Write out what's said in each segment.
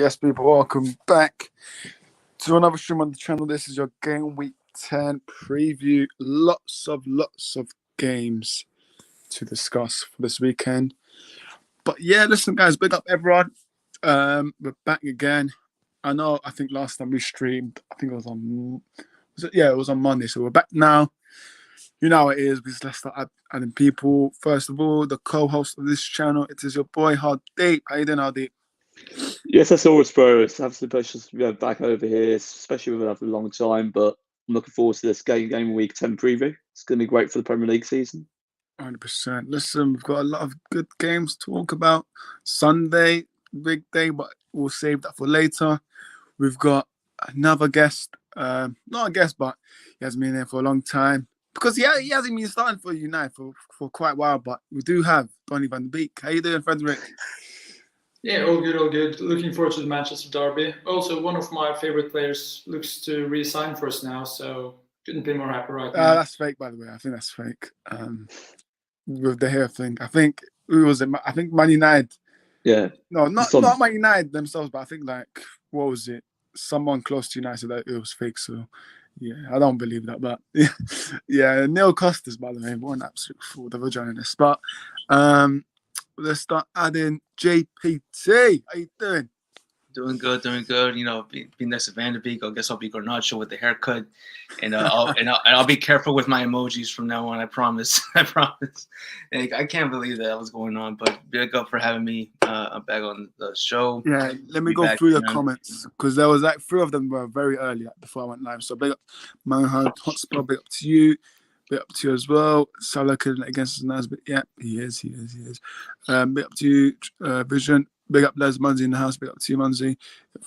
Yes, people, welcome back to another stream on the channel. This is your Game Week 10 preview. Lots of games to discuss for this weekend. But yeah, listen, guys, big up everyone. We're back again. I think last time we streamed, I think it was on, it was on Monday. So we're back now. You know how it is. Let's start adding people. First of all, the co-host of this channel, it is your boy Hardeep. How you doing, Hardeep? Yes, that's always bro. It's absolutely precious to be back over here, especially with after a long time. But I'm looking forward to this game week 10 preview. It's going to be great for the Premier League season. 100%. Listen, we've got a lot of good games to talk about. Sunday, big day, but we'll save that for later. We've got another guest. Not a guest, but he hasn't been here for a long time. Because he hasn't been starting for United for quite a while, but we do have Donny van de Beek. How you doing, Frederick? Yeah, all good. Looking forward to the Manchester derby. Also, one of my favorite players looks to re-sign for us now, so couldn't be more happy right now. That's fake, by the way. I think that's fake. With the hair thing. I think who was it? I think Man United. Yeah. No, not Man United themselves, but I think what was it? Someone close to United said that it was fake. So yeah, I don't believe that. But yeah, Neil Costas, by the way, what an absolute fool for joining us. But let's start adding JPT. How you doing? Doing good. You know, being next to Van de Beek, I guess I'll be Garnacho with the haircut, and I'll be careful with my emojis from now on. I promise. And I can't believe that was going on, but big up for having me. I'm back on the show. Yeah, let me go through the comments because there was three of them were very early before I went live. So big up, Manhard Hotspot. Big up to you. Big up to you as well. Salah couldn't against us, but yeah, he is. Big up to you, Vision. Big up Les Munzi in the house. Big up to you, Munzi.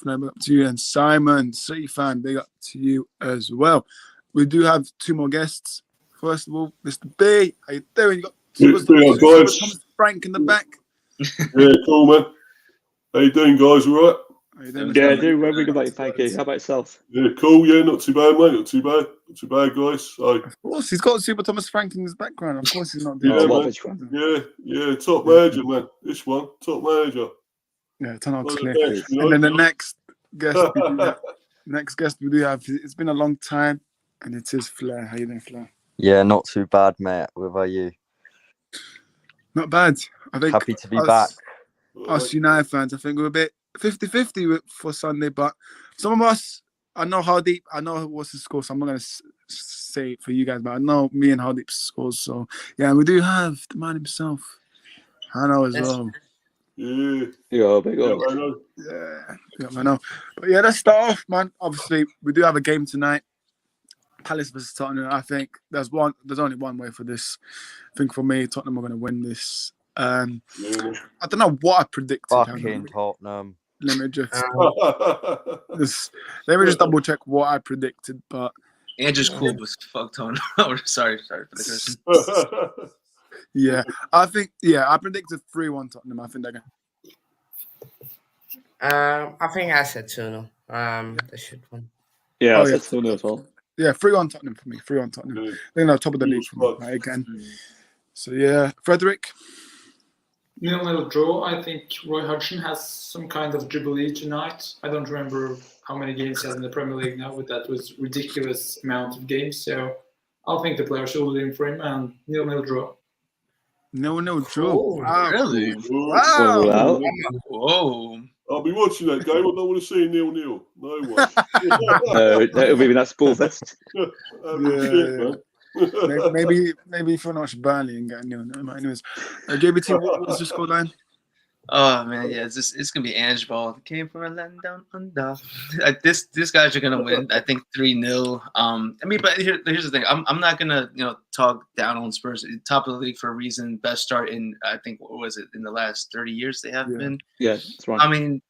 Big up to you. And Simon, City fan, big up to you as well. We do have two more guests. First of all, Mr. B. How you doing? You got Thomas Frank in the back. Yeah, cool, man. How you doing, guys? All right? Yeah, doing very good, thank you. How about yourself? Yeah, cool. Yeah, not too bad, mate. Not too bad, guys. So, of course, he's got Super Thomas Frank in his background. Of course, he's not doing yeah, top manager, man. This one, top manager. Yeah, turn out clear. And then the next guest we do have, it's been a long time, and it is Flair. How you doing, Flair? Yeah, not too bad, mate. What about you? Not bad. I think happy to be back. Us United fans, I think we're a bit 50-50 for Sunday, but some of us, I know Hardeep, I know what's his score, so I'm not going to say it for you guys, but I know me and Hardeep's scores, so yeah, we do have the man himself, Hannah as well. Yeah, big up. I know. But yeah, let's start off, man. Obviously, we do have a game tonight. Palace versus Tottenham. I think there's only one way for this. I think for me, Tottenham are going to win this. I don't know what I predicted. Fucking Tottenham. Let me just double check what I predicted. But Andrew's cool, but fuck Tottenham. Sorry for the question. Yeah, I predicted 3-1 Tottenham. I think they're going. I think I said 2-0. They should win. Yeah, I said 2-0 as well. Yeah, 3-1 Tottenham for me. 3-1 Tottenham. They're on top of the league for me, right, again. So yeah, Frederick. 0-0 draw. I think Roy Hodgson has some kind of jubilee tonight. I don't remember how many games he has in the Premier League now, but that was ridiculous amount of games. So I think the players will in for him and 0-0 draw. 0-0 draw. Oh, wow. Really? Wow. Whoa. I'll be watching that game. I don't want to see 0-0. No way. Maybe that's ball fest. Maybe if we watch Burnley and get 0-0. Anyways, JBT, what was the scoreline? Oh man, yeah, it's gonna be Ange Ball. Came from a land down under. This guys are gonna win. I think 3-0. But here's the thing. I'm not gonna talk down on Spurs. Top of the league for a reason. Best start in I think what was it in the last 30 years they have been. Yeah, that's right.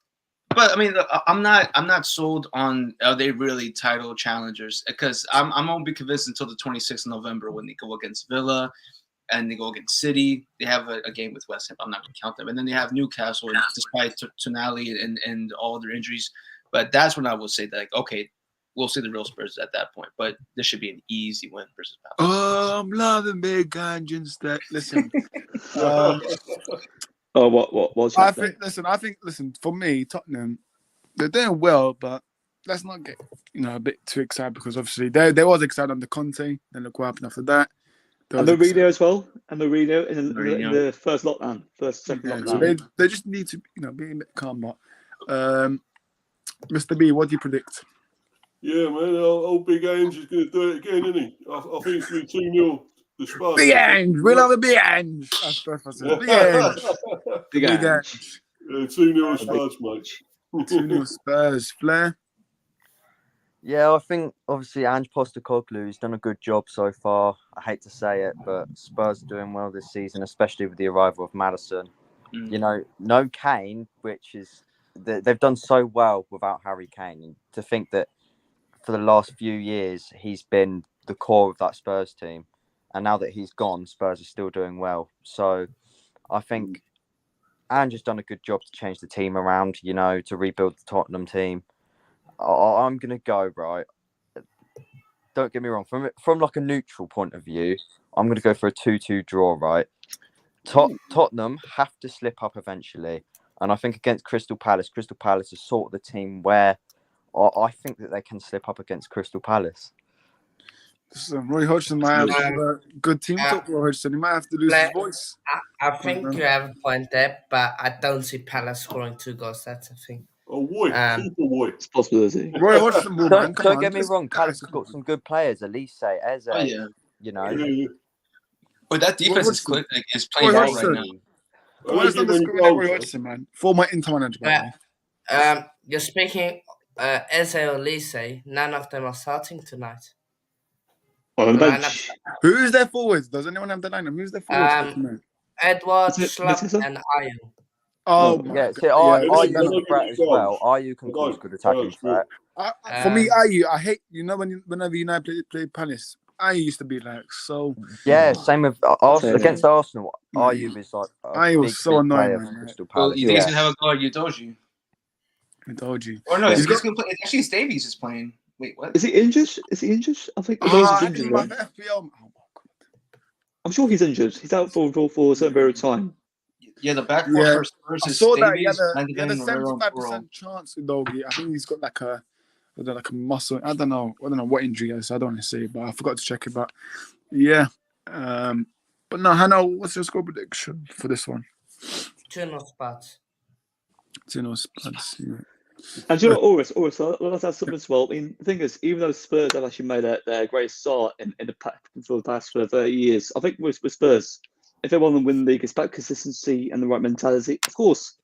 I'm not sold on are they really title challengers because I won't be convinced until the 26th of November when they go against Villa. And they go against City. They have a game with West Ham. I'm not going to count them. And then they have Newcastle, despite Tonali and all their injuries. But that's when I will say that, okay, we'll see the real Spurs at that point. But this should be an easy win versus Palace. Oh, I'm loving big engines. Listen. What's I think, for me, Tottenham, they're doing well, but let's not get a bit too excited because obviously they was excited under Conte. Then look what happened after that. And Mourinho as well. And Mourinho in Mourinho. the first lockdown, second Yeah, so lockdown. they just need to be a bit calm. But Mr. B, what do you predict? Yeah, man. Old Big Ange is going to do it again, isn't he? I think it's going to be 2-0 the Spurs. Big Ange, we love a Big Ange. That's perfect. Big Ange, Big Ange. Yeah, 2-0 Spurs, mate. 2-0 Spurs. Flair. Yeah, I think obviously Ange Postecoglou's done a good job so far. I hate to say it, but Spurs are doing well this season, especially with the arrival of Maddison. You know, no Kane, which is they've done so well without Harry Kane. And to think that for the last few years he's been the core of that Spurs team, and now that he's gone, Spurs are still doing well. So I think Ange has done a good job to change the team around. You know, to rebuild the Tottenham team. I'm gonna go right. Don't get me wrong. From like a neutral point of view, I'm gonna go for a 2-2 draw. Right. Tottenham have to slip up eventually, and I think against Crystal Palace is sort of the team where I think that they can slip up against Crystal Palace. So Roy Hodgson might have a good team talk. Roy Hodgson, he might have to lose his voice. I think you have a point there, but I don't see Palace scoring 2 goals. That's a thing. Oh, boy. Super boy. It's a possibility. Roy Hodgson, man. Come Don't on, get me wrong. Palace has got some good players. Elise, Eze. Oh, yeah. You know. Yeah. But that defense is Roy playing well right Hodgson. now. Why is that discriminate Roy Hodgson, man? Former Inter manager, by the way. You're speaking Eze or Lise. None of them are starting tonight. On the bench. Who's their forwards? Does anyone have the lineup? Who's their forwards? Edward, Is it Schlupp, Mitchell? and Ayew. Oh, my Yeah. God. See, Yeah, Ayew that's- is a threat as well. Ayew can cause good attacking threat. For me, Ayew, I hate whenever United play Palace. Ayew used to be like so. Yeah, same with Arsenal. Against Arsenal, Yeah. Ayew is like a Ayew was big, so big annoying, player man. for Crystal Well, Palace. you think he's Yeah. gonna have a go at Udoji? Udoji. Or no, He's he's got- gonna play. Actually, it's Davies is playing. Wait, what? Is he injured? I think Oh, Udoji's I injured, didn't right? have FPL. Oh, my God. I'm sure he's injured. He's out for a certain period of time. Yeah, the back four Yeah, first I is saw that Davies, he had a Benjamin, Romero, 75% chance with Udoji. I think he's got like a muscle. I don't know what injury it is. I don't want to say it, but I forgot to check it. But yeah. But no, Hannah, what's your score prediction for this one? 2-0 Spurs. 2-0 Spurs. Yeah. And do you know what, Oris, let's add something as well. I mean, the thing is, even though Spurs have actually made their great start in for the past 30 years, I think with Spurs, if they want to win the league, it's about consistency and the right mentality. Of course,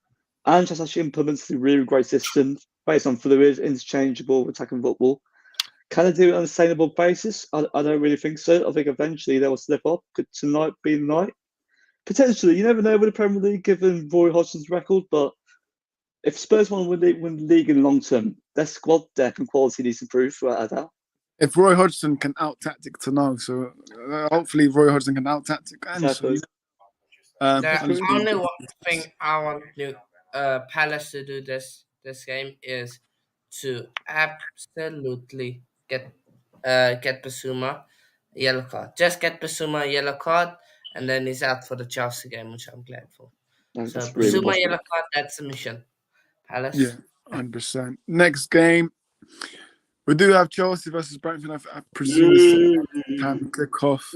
Ange has actually implemented a really great system based on fluid, interchangeable attacking football. Can they do it on a sustainable basis? I don't really think so. I think eventually they will slip up. Could tonight be the night? Potentially. You never know with the Premier League, given Roy Hodgson's record, but if Spurs want to win the league in the long term, their squad depth and quality needs to improve without a doubt. If Roy Hodgson can out-tactic to know, so hopefully Roy Hodgson can out-tactic. Exactly. The only one thing I want Palace to do this game is to absolutely get Basuma a yellow card. Just get Basuma a yellow card, and then he's out for the Chelsea game, which I'm glad for. That's So really Basuma possible. yellow card, that's the mission. Palace. Yeah, 100%. Next game, we do have Chelsea versus Brentford. I presume it's time to kick off.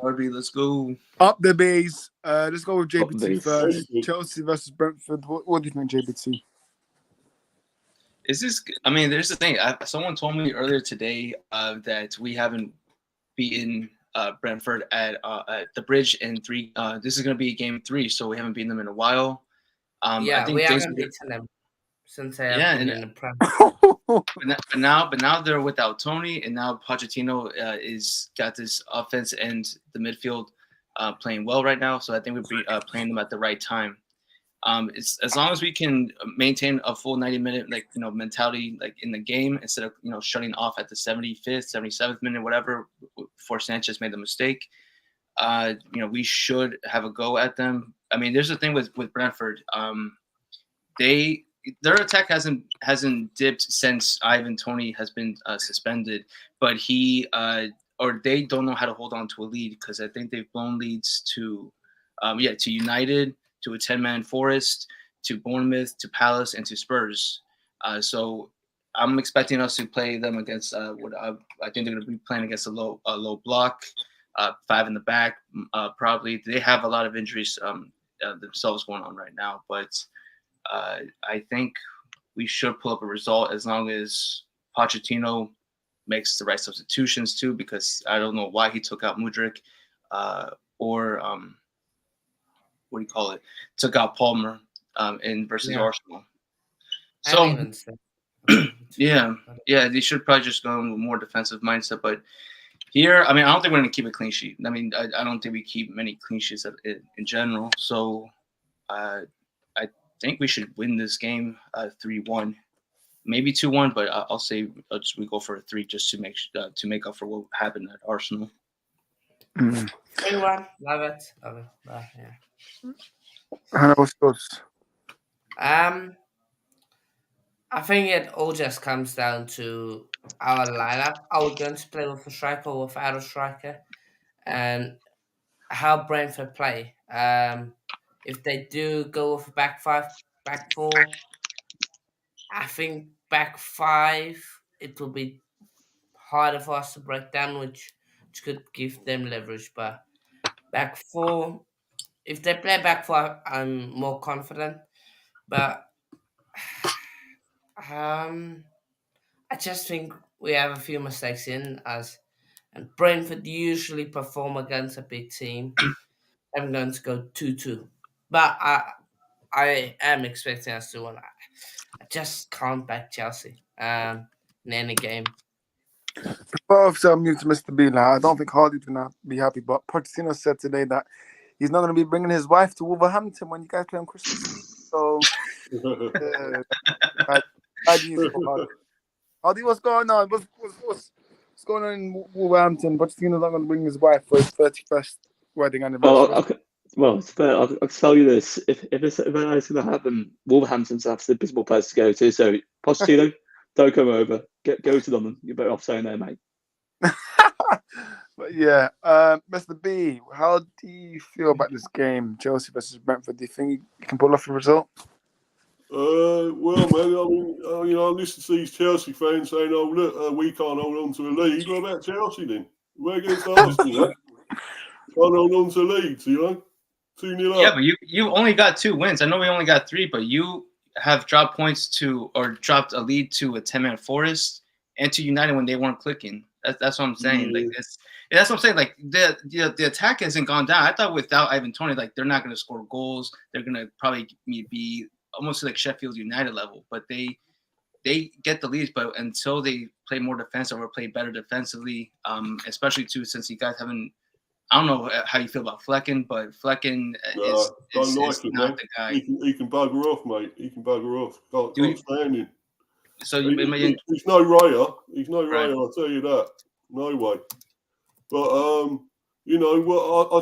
Derby, let's go. Up the base. Let's go with Up the JBT base. first. Chelsea versus Brentford. What do you think, JBT? Is this? I mean, there's the thing. Someone told me earlier today that we haven't beaten Brentford at the Bridge in 3. This is going to be game 3, so we haven't beaten them in a while. Yeah, I think we haven't beaten them since they have been in the Prem. But now they're without Tony, and now Pochettino is got this offense and the midfield playing well right now. So I think we're playing them at the right time. It's as long as we can maintain a full 90-minute mentality in the game instead of shutting off at the 75th, 77th minute, whatever, before Sanchez made the mistake. We should have a go at them. I mean, there's the thing with Brentford. Their attack hasn't dipped since Ivan Toney has been suspended, but they don't know how to hold on to a lead because I think they've blown leads to United, to a 10-man Forest, to Bournemouth, to Palace, and to Spurs. So I'm expecting us to play them against what I think they're going to be playing against a low block, 5 in the back. Probably they have a lot of injuries themselves going on right now, but I think we should pull up a result as long as Pochettino makes the right substitutions too, because I don't know why he took out Mudryk or what do you call it? Took out Palmer in versus Arsenal. So yeah, they should probably just go in with more defensive mindset. But here, I mean, I don't think we're going to keep a clean sheet. I mean, I don't think we keep many clean sheets in general. So I think we should win this game 3-1, maybe 2-1. But I'll say we go for a 3 just to make up for what happened at Arsenal. 3-1, love it. Yeah. Hannah, what's yours? I think it all just comes down to our lineup. Are we going to play with a striker or without a striker? And how Brentford play. If they do go with a back 5, back 4, I think back 5, it will be harder for us to break down, which could give them leverage. But back 4, if they play back 4, I'm more confident. But I just think we have a few mistakes in us. And Brentford usually perform against a big team. I'm going to go 2-2. But I am expecting us to win. I just can't back Chelsea in any game. But obviously, I'm new to Mr. B. Now, I don't think Hardy's going to be happy, but Pochettino said today that he's not going to be bringing his wife to Wolverhampton when you guys play on Christmas Eve. So, bad news for Hardy. Hardy, what's going on? What's going on in Wolverhampton? Pochettino's not going to bring his wife for his 31st wedding anniversary. Well, it's fair. I'll tell you this: if it's going to happen, Wolverhampton's an absolute abysmal place to go to. So, Pochettino, don't come over. Go to London. You're better off staying there, mate. But yeah, Mr. B, how do you feel about this game, Chelsea versus Brentford? Do you think you can pull off a result? Well, man, I mean, I listen to these Chelsea fans saying, "Oh, look, we can't hold on to a lead." What about Chelsea then? We're against Arsenal. Can't hold on to leads, 2-0 up. Yeah, but you only got 2 wins. I know we only got 3, but you have dropped points dropped a lead to a 10-man Forest and to United when they weren't clicking. That's what I'm saying. Yeah. Like that's what I'm saying. Like the attack hasn't gone down. I thought without Ivan Toney, like they're not going to score goals. They're going to probably be almost like Sheffield United level, but they get the leads. But until they play more defensive or play better defensively, especially too since you guys haven't. I don't know how you feel about Flecken, but Flecken is not the guy. He can bugger off, mate. He can bugger off. Can't stand him. So he's no Raya. He's no Raya, I'll tell you that. No way. But I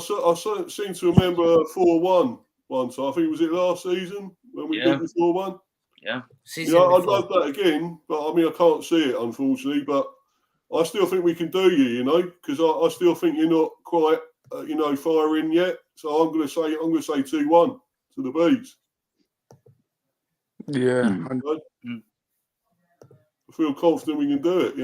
seem to remember 4-1 once. I think was it last season when we beat 4-1. Yeah. I'd love that again, but I mean I can't see it unfortunately. But I still think we can do you, because I still think you're not quite, firing yet. So I'm going to say 2-1 to the Bees. Yeah. I feel confident we can do it,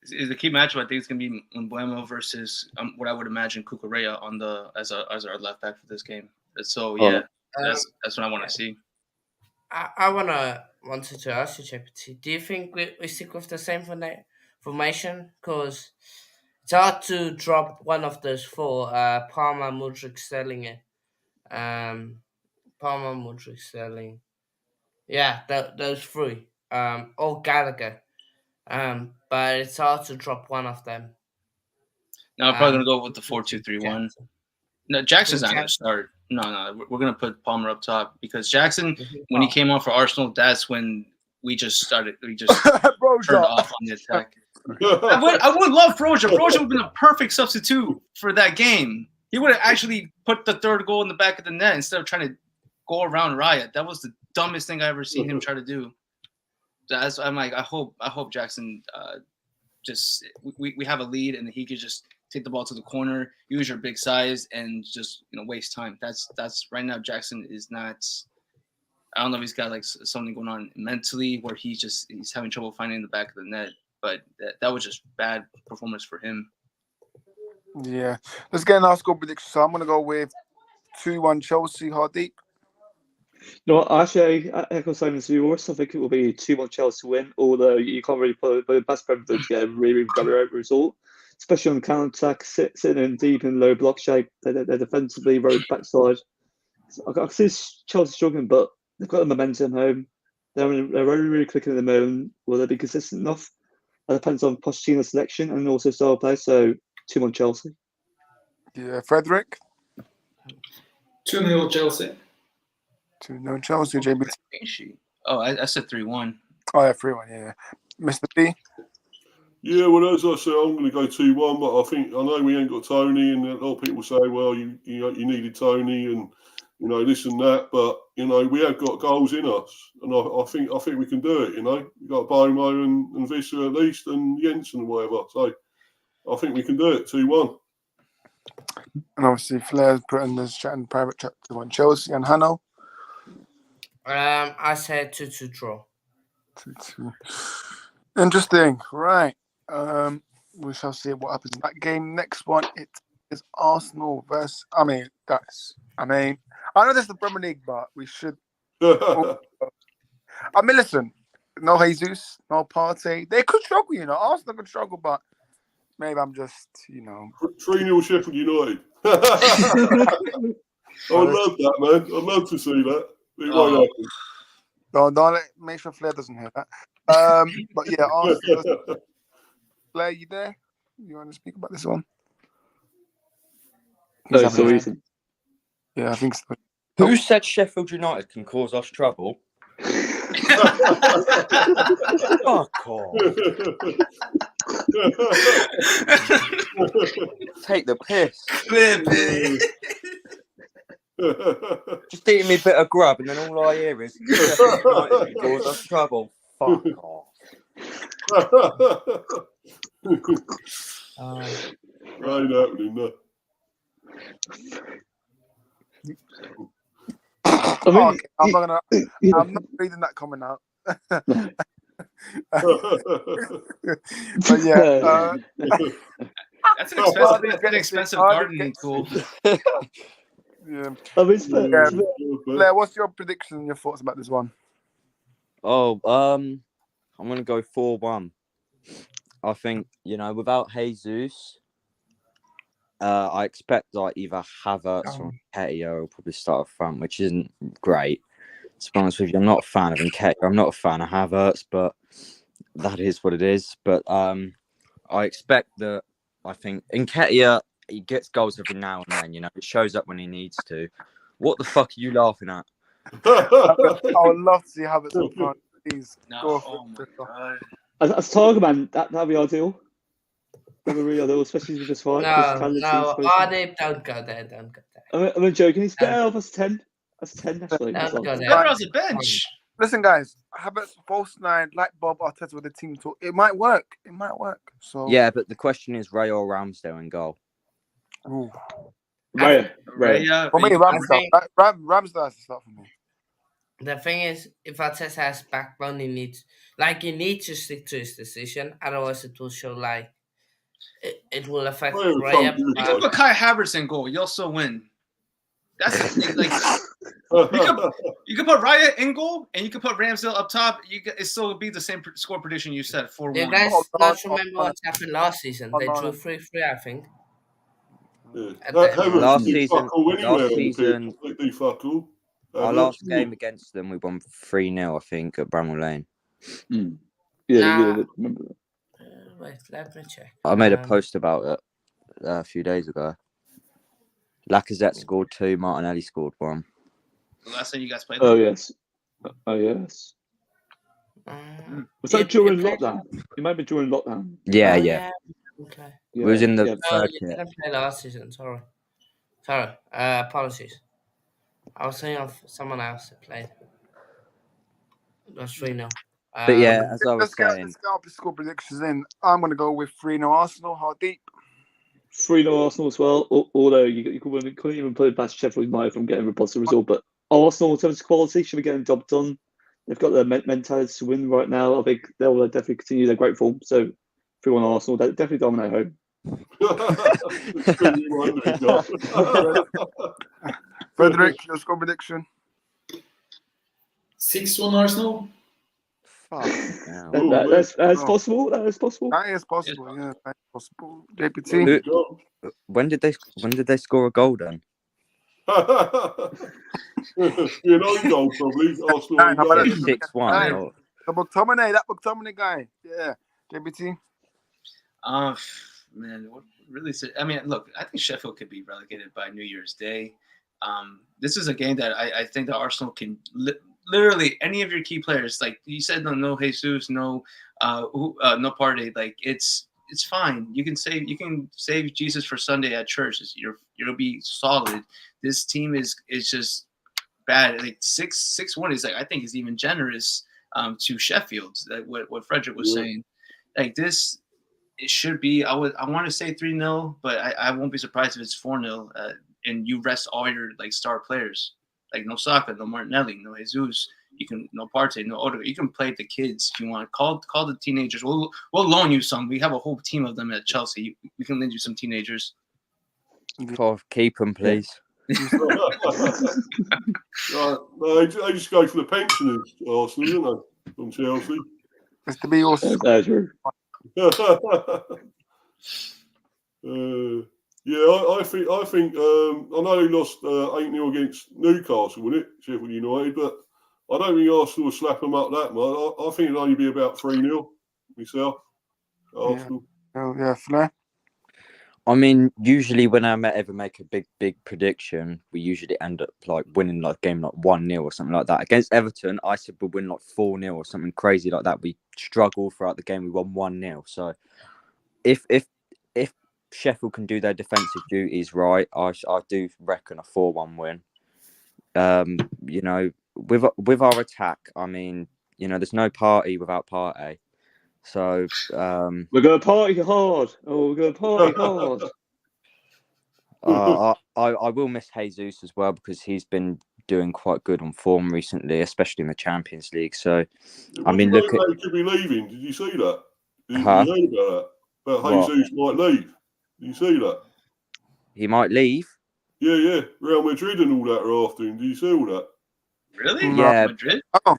Is the key matchup? I think it's going to be Mbeumo versus what I would imagine Cucurella as our left back for this game. So yeah, that's what I want to see. I wanted to ask you, JPT. Do you think we stick with the same formation? Because it's hard to drop one of those 4. Palmer, Mudryk, Sterling. Palmer, Mudryk, Sterling. Yeah, those 3. Or Gallagher. But it's hard to drop one of them. No, I'm probably gonna go with the 4-2-3-1. No, Jackson's not gonna start. No, we're gonna put Palmer up top because Jackson, when he came on for Arsenal, that's when we just turned off on the attack. I would love Broja. Broja would have been a perfect substitute for that game. He would have actually put the 3rd goal in the back of the net instead of trying to go around Riot. That was the dumbest thing I ever seen him try to do. So I'm like, I hope Jackson we have a lead and he could just take the ball to the corner, use your big size, and just waste time. That's right now. Jackson is not I don't know if he's got like something going on mentally where he's having trouble finding the back of the net. But that was just bad performance for him. Yeah. Let's get an our score prediction. So I'm going to go with 2-1 Chelsea, Hardeep. No, actually, I echo Simon's view. Also, I think it will be 2-1 Chelsea win, although you can't really put the best Brentford to get a really great result, especially on the counter-attack, sitting in deep in low block shape. They're defensively very backside. I can see Chelsea struggling, but they've got the momentum home. They're really, really quick at the moment. Will they be consistent enough? That depends on Pochettino's selection and also style of play. So 2-1 Chelsea. Yeah, Frederick. 2-0 Chelsea. 2-0 Chelsea, JB. Oh, I said 3-1. Oh, yeah, 3-1, yeah. Mr. B. Yeah, well, as I said, I'm going to go 2-1, but I know we ain't got Tony, and a lot of people say, well, you needed Tony, and this and that, but we have got goals in us, and I think we can do it. We've got Bomo and Visser at least, and Jensen and whatever. So I think we can do it 2-1. And obviously, Flair's putting this chat in private chat to 1 Chelsea and Hanno. I said 2-2 draw. 2-2. Interesting, right? We shall see what happens in that game. Next one, it is Arsenal versus. I know this is the Premier League, but we should. Listen, no Jesus, no Partey. They could struggle, Arsenal could struggle, but maybe I'm just, 3-0 Sheffield United. I love that, man. I'd love to see that. It won't happen. Don't make sure Flair doesn't hear that. But yeah, Arsenal. Flair, you there? You want to speak about this one? No, so easy. Yeah, I think so. Who said Sheffield United can cause us trouble? Fuck off. Take the piss. Just eating me a bit of grub, and then all I hear is Sheffield United can cause us trouble. Fuck off. Ain't happening, no. I'm not reading that comment out. But yeah, that's an expensive gardening tool. Yeah. Flair, what's your prediction and your thoughts about this one? Oh, I'm gonna go 4-1. I think without Jesus, I expect like either Havertz or Nketiah will probably start up front, which isn't great. To be honest with you, I'm not a fan of Nketiah. I'm not a fan of Havertz, but that is what it is. But I expect that. I think Nketiah, he gets goals every now and then. It shows up when he needs to. What the fuck are you laughing at? I would love to see Havertz up front. Please go for it. As Target man, that'd be ideal. That'd be really ideal, especially with this fight. No, Ardip, don't go there. I'm joking. He's better off as 10. As 10, actually. Don't go there. Better as a bench. Listen, guys, Havertz false 9, like Bob Arteta with the team talk. It might work. So yeah, but the question is Ray or Ramsdale in goal. Ooh. Raya. For me, Ramsdale has to start for me. The thing is, if Arteta has backbone, he needs to stick to his decision. Otherwise, it will show it will affect Raya. You can put Kai Havertz in goal. You'll still win. That's like you can put Raya in goal and you can put Ramsdale up top. It still would be the same score prediction you said 4-1. You guys not remember what happened last season? They drew 3-3, I think. Last season, our last game Mm. against them, we won 3-0, I think, at Bramall Lane. Yeah, remember that. Wait, let me check. I made a post about it a few days ago. Lacazette scored 2, Martinelli scored 1. The last time you guys played. Oh yes. Was that during lockdown? It might be during lockdown. Yeah. Okay. It was in the No, third you kit. didn't play last season. Sorry. Apologies. I was thinking of someone else that played. It was 3-0. But yeah, as I was let's saying, get the score predictions in. I'm going to go with 3-0 Arsenal. Hardeep. 3-0 Arsenal as well. Although you couldn't even play past Sheffield United from getting a positive result, but Arsenal, in terms of quality, should be getting the job done. They've got the mentality to win right now. I think they'll definitely continue their great form. So, 3-1 Arsenal, they definitely dominate home. Frederick, your score prediction? 6-1 Arsenal. Fuck. Yeah. That's possible. That is possible. That is possible. Yeah, that is possible. JPT. When did they score a goal then? You know, goal probably. Arsenal. 6-1. The McTominay, that McTominay guy. Yeah, JPT. Man, what really? I mean, look, I think Sheffield could be relegated by New Year's Day. This is a game that I think that Arsenal can literally any of your key players, like you said, no Jesus, no Partey. Like it's fine. You can save Jesus for Sunday at church. You'll be solid. This team is just bad. Like 6-1 is like I think is even generous to Sheffield. Like what Frederick was saying. Like this. It should be. I want to say 3-0, but I won't be surprised if it's 4-0. And you rest all your like star players, like no Saka, no Martinelli, no Jesus. You can no Partey, no Odegaard. You can play the kids if you want. Call the teenagers. We'll loan you some. We have a whole team of them at Chelsea. We can lend you some teenagers. Keep them, please. They just go for the pensioners, Arsenal, don't they? From Chelsea. It's to be your That's true. Yeah, I think. I know they lost 8-0 against Newcastle, wasn't it? Sheffield United, but I don't think Arsenal will slap them up that much. I think it'll only be about 3-0 myself. Arsenal. Yeah, Flair. I mean, usually when I ever make a big prediction, we usually end up like winning like game like 1-0 or something like that. Against Everton, I said we'd win like 4-0 or something crazy like that. We struggled throughout the game. We won 1-0. So if Sheffield can do their defensive duties right, I do reckon a 4-1 win. You know, with our attack, I mean, you know, there's no party without Partey. So we're gonna party hard. We're gonna party hard. I will miss Jesus as well because he's been doing quite good on form recently, especially in the Champions League. So I mean, look, he could be leaving. Did you see that? Did you Huh? heard about that? About Jesus might leave. Did you see that? He might leave. Yeah. Real Madrid and all that are after him. Did you see all that? Really? Yeah. Madrid? Oh,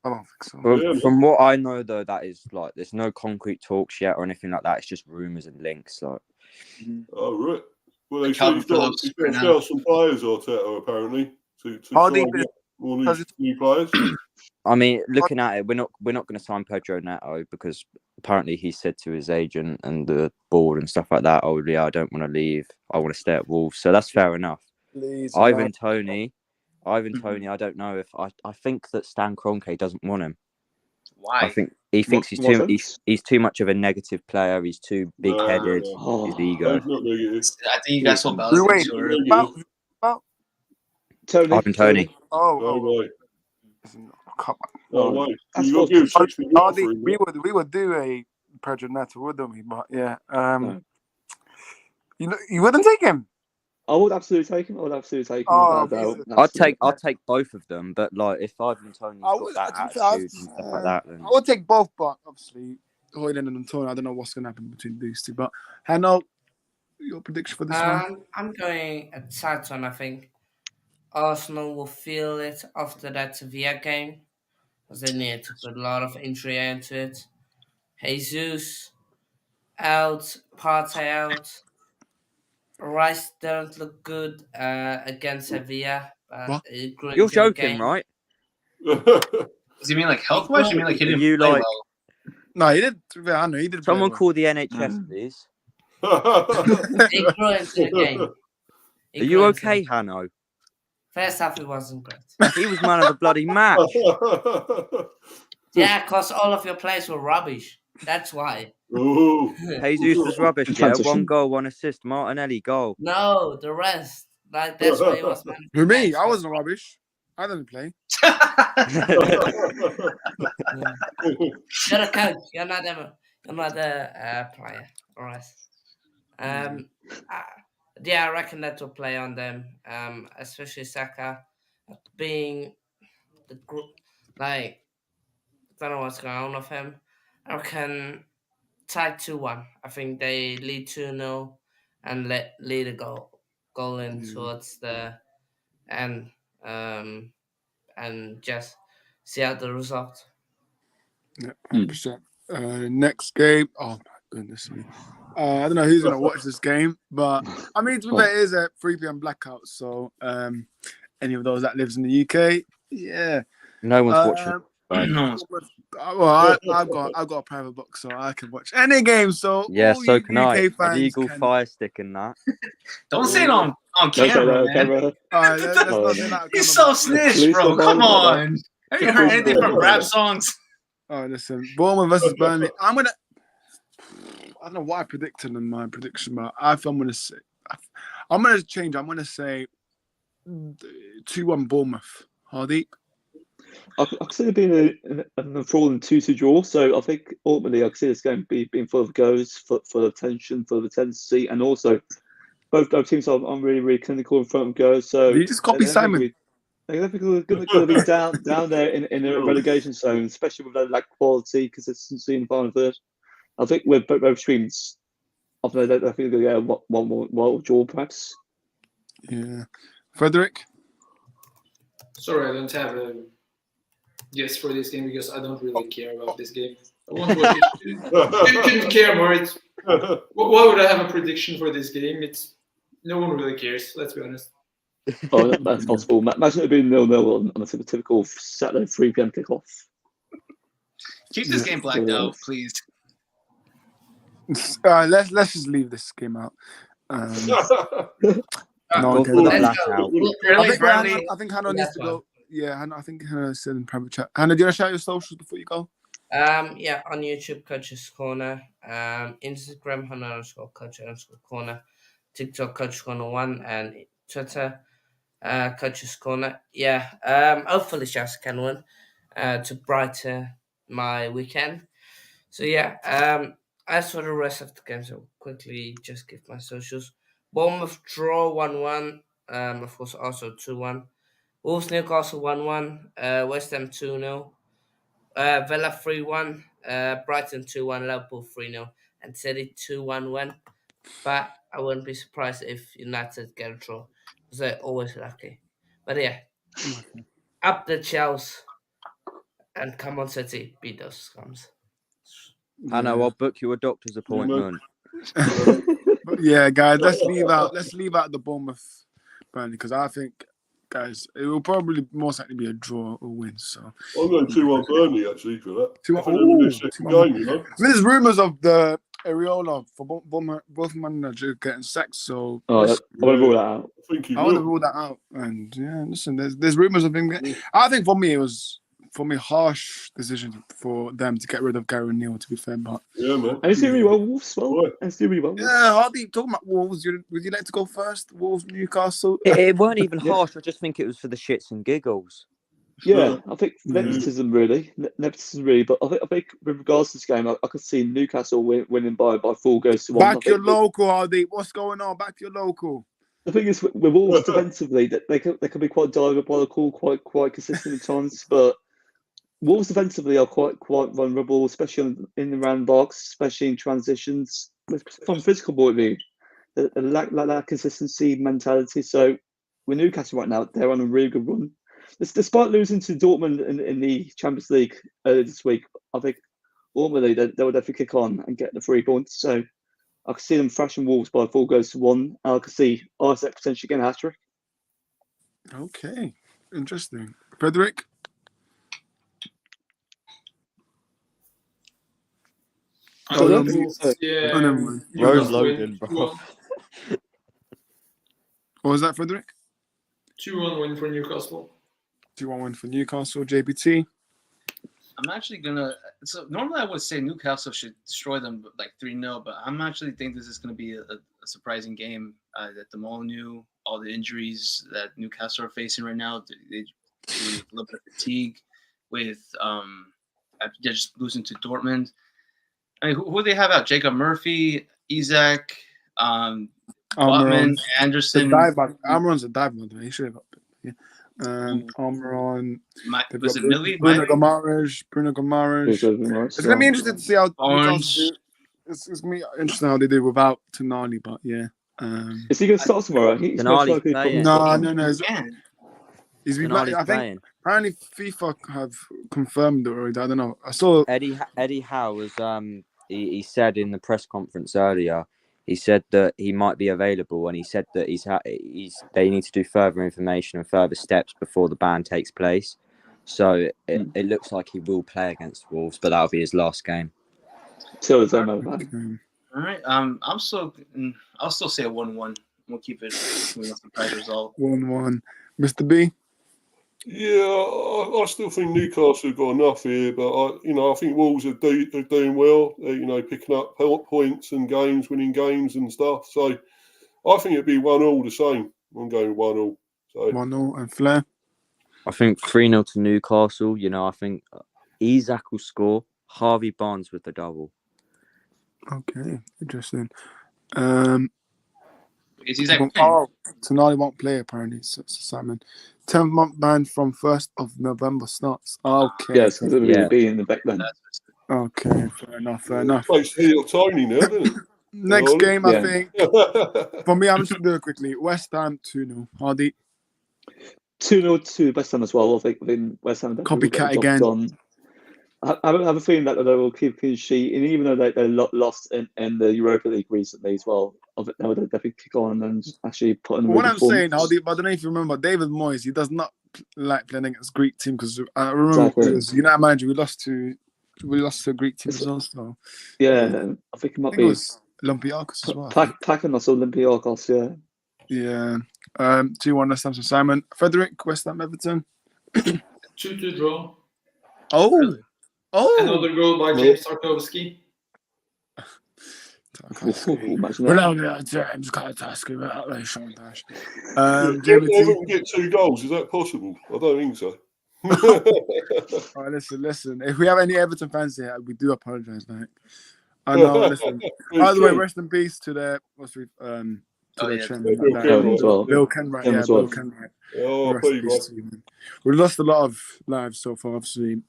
I don't think so. Well, from what I know, though, that is like there's no concrete talks yet or anything like that. It's just rumors and links. Like, Oh right. Well, they Calvin said he's got to sell some players, Arteta, apparently, to try and get more new players. I mean, looking at it, we're not going to sign Pedro Neto because apparently he said to his agent and the board and stuff like that, "Oh yeah, I don't want to leave. I want to stay at Wolves." So that's fair enough. Please, Ivan Toney, I don't know if I think that Stan Kroenke doesn't want him. Why? I think he thinks he's too much of a negative player. He's too big-headed. His ego. I think you guys will balance it too early. Ivan Toney. Oh, come on. We would do a Pedro Neto, wouldn't we? But yeah, you wouldn't take him. I would absolutely take him. I'd take both of them, but like if Ivan Toney's got that attitude and stuff like that, then I would take both. But obviously, Højlund and Antonio, I don't know what's going to happen between these two. But Hanno, your prediction for this one? I'm going a tight one. I think Arsenal will feel it after that Sevilla game because they need to put a lot of injury into it. Jesus out, Partey out. Rice don't look good against Sevilla. You're joking, right? Does he mean like health wise? You mean like he didn't play well? No, he did. I know he did. Someone call the NHS, please. He grew into the game. Are you okay, Hanno? First half, it wasn't great. He was man of the bloody match. Yeah, because all of your players were rubbish. That's why. Jesus was rubbish, yeah. 1 goal, 1 assist. Martinelli, goal. No, the rest. Like, that's why he was man. For me, I wasn't rubbish. I didn't play. You're a coach. You're not a player. All right. Yeah, I reckon that will play on them, especially Saka. being the group, like, I don't know what's going on with him. I reckon tie 2-1. I think they lead 2-0 and lead a goal in towards the end, and just see out the result. Yeah, 100%. Next game. Oh my goodness me. I don't know who's gonna watch this game, but I mean, to be fair, it is a 3 p.m. blackout. So, any of those that lives in the UK, yeah, No one's watching. No. Well, I've got a private box, so I can watch any game. So Yeah, all so you can I. UK fans Illegal can. Fire Stick and that. Don't say it on Don't say camera, that on man. camera. All right, let's not say that. He's so snitch, Please bro. don't Come bother about on. Have you heard anything from rap songs? Oh, listen, Bournemouth versus Burnley. I don't know what I predicted in my prediction, but I'm gonna change. I'm gonna say 2-1 Bournemouth. Hardeep. I could see it being a falling 2-2 draw. So I think ultimately I could see this game being full of goals, full of tension, full of intensity, and also both teams are really, really clinical in front of goals. So Did you just copy Simon? I think we're going to be down there in the relegation zone, especially with that quality, consistency in the final third. I think with both teams, I think they're going to get one more draw, perhaps. Yeah. Frederick? Sorry, I don't have a guess for this game because I don't really care about this game. I won't watch it. You couldn't care more. Why would I have a prediction for this game? No one really cares. Let's be honest. Oh, that's possible. Imagine it being 0-0 on a typical Saturday 3 p.m. kickoff. Keep this game blacked out, please. Let's just leave this game out. No, okay, I think Hannah needs to go. Yeah, Hannah, I think Hannah said in private chat. Hannah, do you want to shout your socials before you go? Yeah, on YouTube, Coach's Corner. Instagram, Hannah_Coach_Corner. TikTok, Coach Corner 1, and Twitter, Coach's Corner. Yeah. Hopefully Chelsea can win to brighten my weekend. So yeah. As for the rest of the games, I'll quickly just give my socials. Bournemouth draw 1-1. Of course, also 2-1. Wolves Newcastle 1-1. West Ham 2-0. Villa 3-1. Brighton 2-1. Liverpool 3-0. And City 2-1 win. But I wouldn't be surprised if United get a draw, because they're always lucky. But yeah, up the Chelsea, and come on City, beat those scums. I know. I'll book you a doctor's appointment. Yeah, guys, let's leave out the Bournemouth Burnley, because I think, guys, it will probably most likely be a draw or win. So I'm going 2-1 Burnley actually for that. 2-1. There's rumours of the Areola for both managers getting sacked. So I want to rule that out. I want to rule that out. And yeah, listen, there's rumours of him. I think for me it was harsh decision for them to get rid of Gary Neal, to be fair, but yeah, man. And it's doing really well, Wolves. It's doing really well. Yeah, Hardy, talking about Wolves, would you like to go first? Wolves, Newcastle. It weren't even harsh. I just think it was for the shits and giggles. Yeah, I think nepotism really. But I think with regards to this game, I could see Newcastle winning by 4 goals to 1. Back your local, Hardy. What's going on? Back your local. The thing is, with Wolves defensively, that they can be quite diabolical, quite consistent at times, but Wolves defensively are quite vulnerable, especially in the round box, especially in transitions. From a physical point of view, they lack that consistency mentality. So with Newcastle right now, they're on a really good run. Despite losing to Dortmund in the Champions League earlier this week, I think ultimately they will definitely kick on and get the 3 points. So I could see them thrashing Wolves by 4 goals to 1. And I could see Isaac potentially getting a hat-trick. Okay, interesting. Frederick? Rose loaded, bro. What was that, Frederick? 2-1 win for Newcastle. 2-1 win for Newcastle. JBT? I'm actually gonna. So normally I would say Newcastle should destroy them like 3-0, but I'm actually think this is gonna be a surprising game. That the Molyneux, all the injuries that Newcastle are facing right now, they a little bit of fatigue with they're just losing to Dortmund. I mean, who do they have out? Jacob Murphy, Isaac, Botman, Anderson. Amaron's a dive, by the way. He should have got it. Yeah. Almiron. They've Was got it Millie? Bruno Guimaraes. It's going to be interesting to see how Newcastle do. It's going to be interesting how they do without Tonali, but yeah. Is he going to start tomorrow? He's most likely playing. No. He's been back. Tonali's I think playing. apparently FIFA have confirmed it already. I don't know. I saw Eddie Howe was he said in the press conference earlier. He said that he might be available, and he said that they need to do further information and further steps before the ban takes place. So it looks like he will play against Wolves, but that'll be his last game. Till the time of that. All right. I'll still say a 1-1. We'll keep it a surprise result. 1-1. Mr. B. Yeah, I still think Newcastle have got enough here, but I think Wolves are doing well. They're, picking up points and games, winning games and stuff. So I think it'd be 1-1 the same. I'm going 1-1. So 1-0 and Flair. I think 3-0 to Newcastle. I think Isak will score. Harvey Barnes with the double. Okay, interesting. Is Isak Tonali won't play apparently. So Simon, 10-month ban from 1st of November starts. Okay. Yes, it's going to be in the back then. Okay, fair enough. Place here tiny now, doesn't it? Next game, I think. For me, I'm just going to do it quickly. West Ham 2-0. Hardy. 2-0 to West Ham as well. I think West Ham Copycat again. I have a feeling that they will keep clean sheet, and even though they lost in the Europa League recently as well, I think they would definitely kick on and actually put in. What I'm saying, Hardy, but I don't know if you remember, David Moyes, he does not like playing against Greek team because I remember it was United manager. We lost to a Greek team as well. So yeah, I think it might be. It was Olympiacos as well. Packing-us Olympiacos, yeah. Yeah. 2-1 West Ham to Simon. Frederick, West Ham Everton. 2-2 draw. Oh. Really? Oh. Another goal by James Tarkowski. Ronaldo, James Tarkowski, without a chantage. They wouldn't get 2 goals. Is that possible? I don't think so. All right, listen. If we have any Everton fans here, we do apologise, mate. I know. Listen. By the way, rest in peace to their Bill Kenwright. Yeah, Bill Kenwright. Oh, we lost a lot of lives so far, obviously.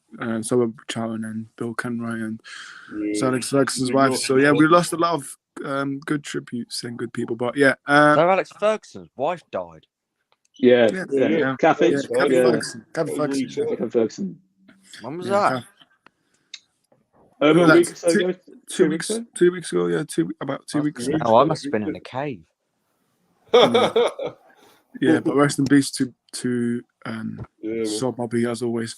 So were Chowan and Bill Kenwright and Sir Alex Ferguson's wife. So yeah, we lost a lot of good tributes and good people. But yeah, Sir Alex Ferguson's wife died. Yeah. Kathy Ferguson. When was that? 2 weeks ago. 2 weeks ago. Yeah, about 2 weeks ago. Oh, I must have been in a cave. Yeah, but rest in peace to Sol Bobby as always.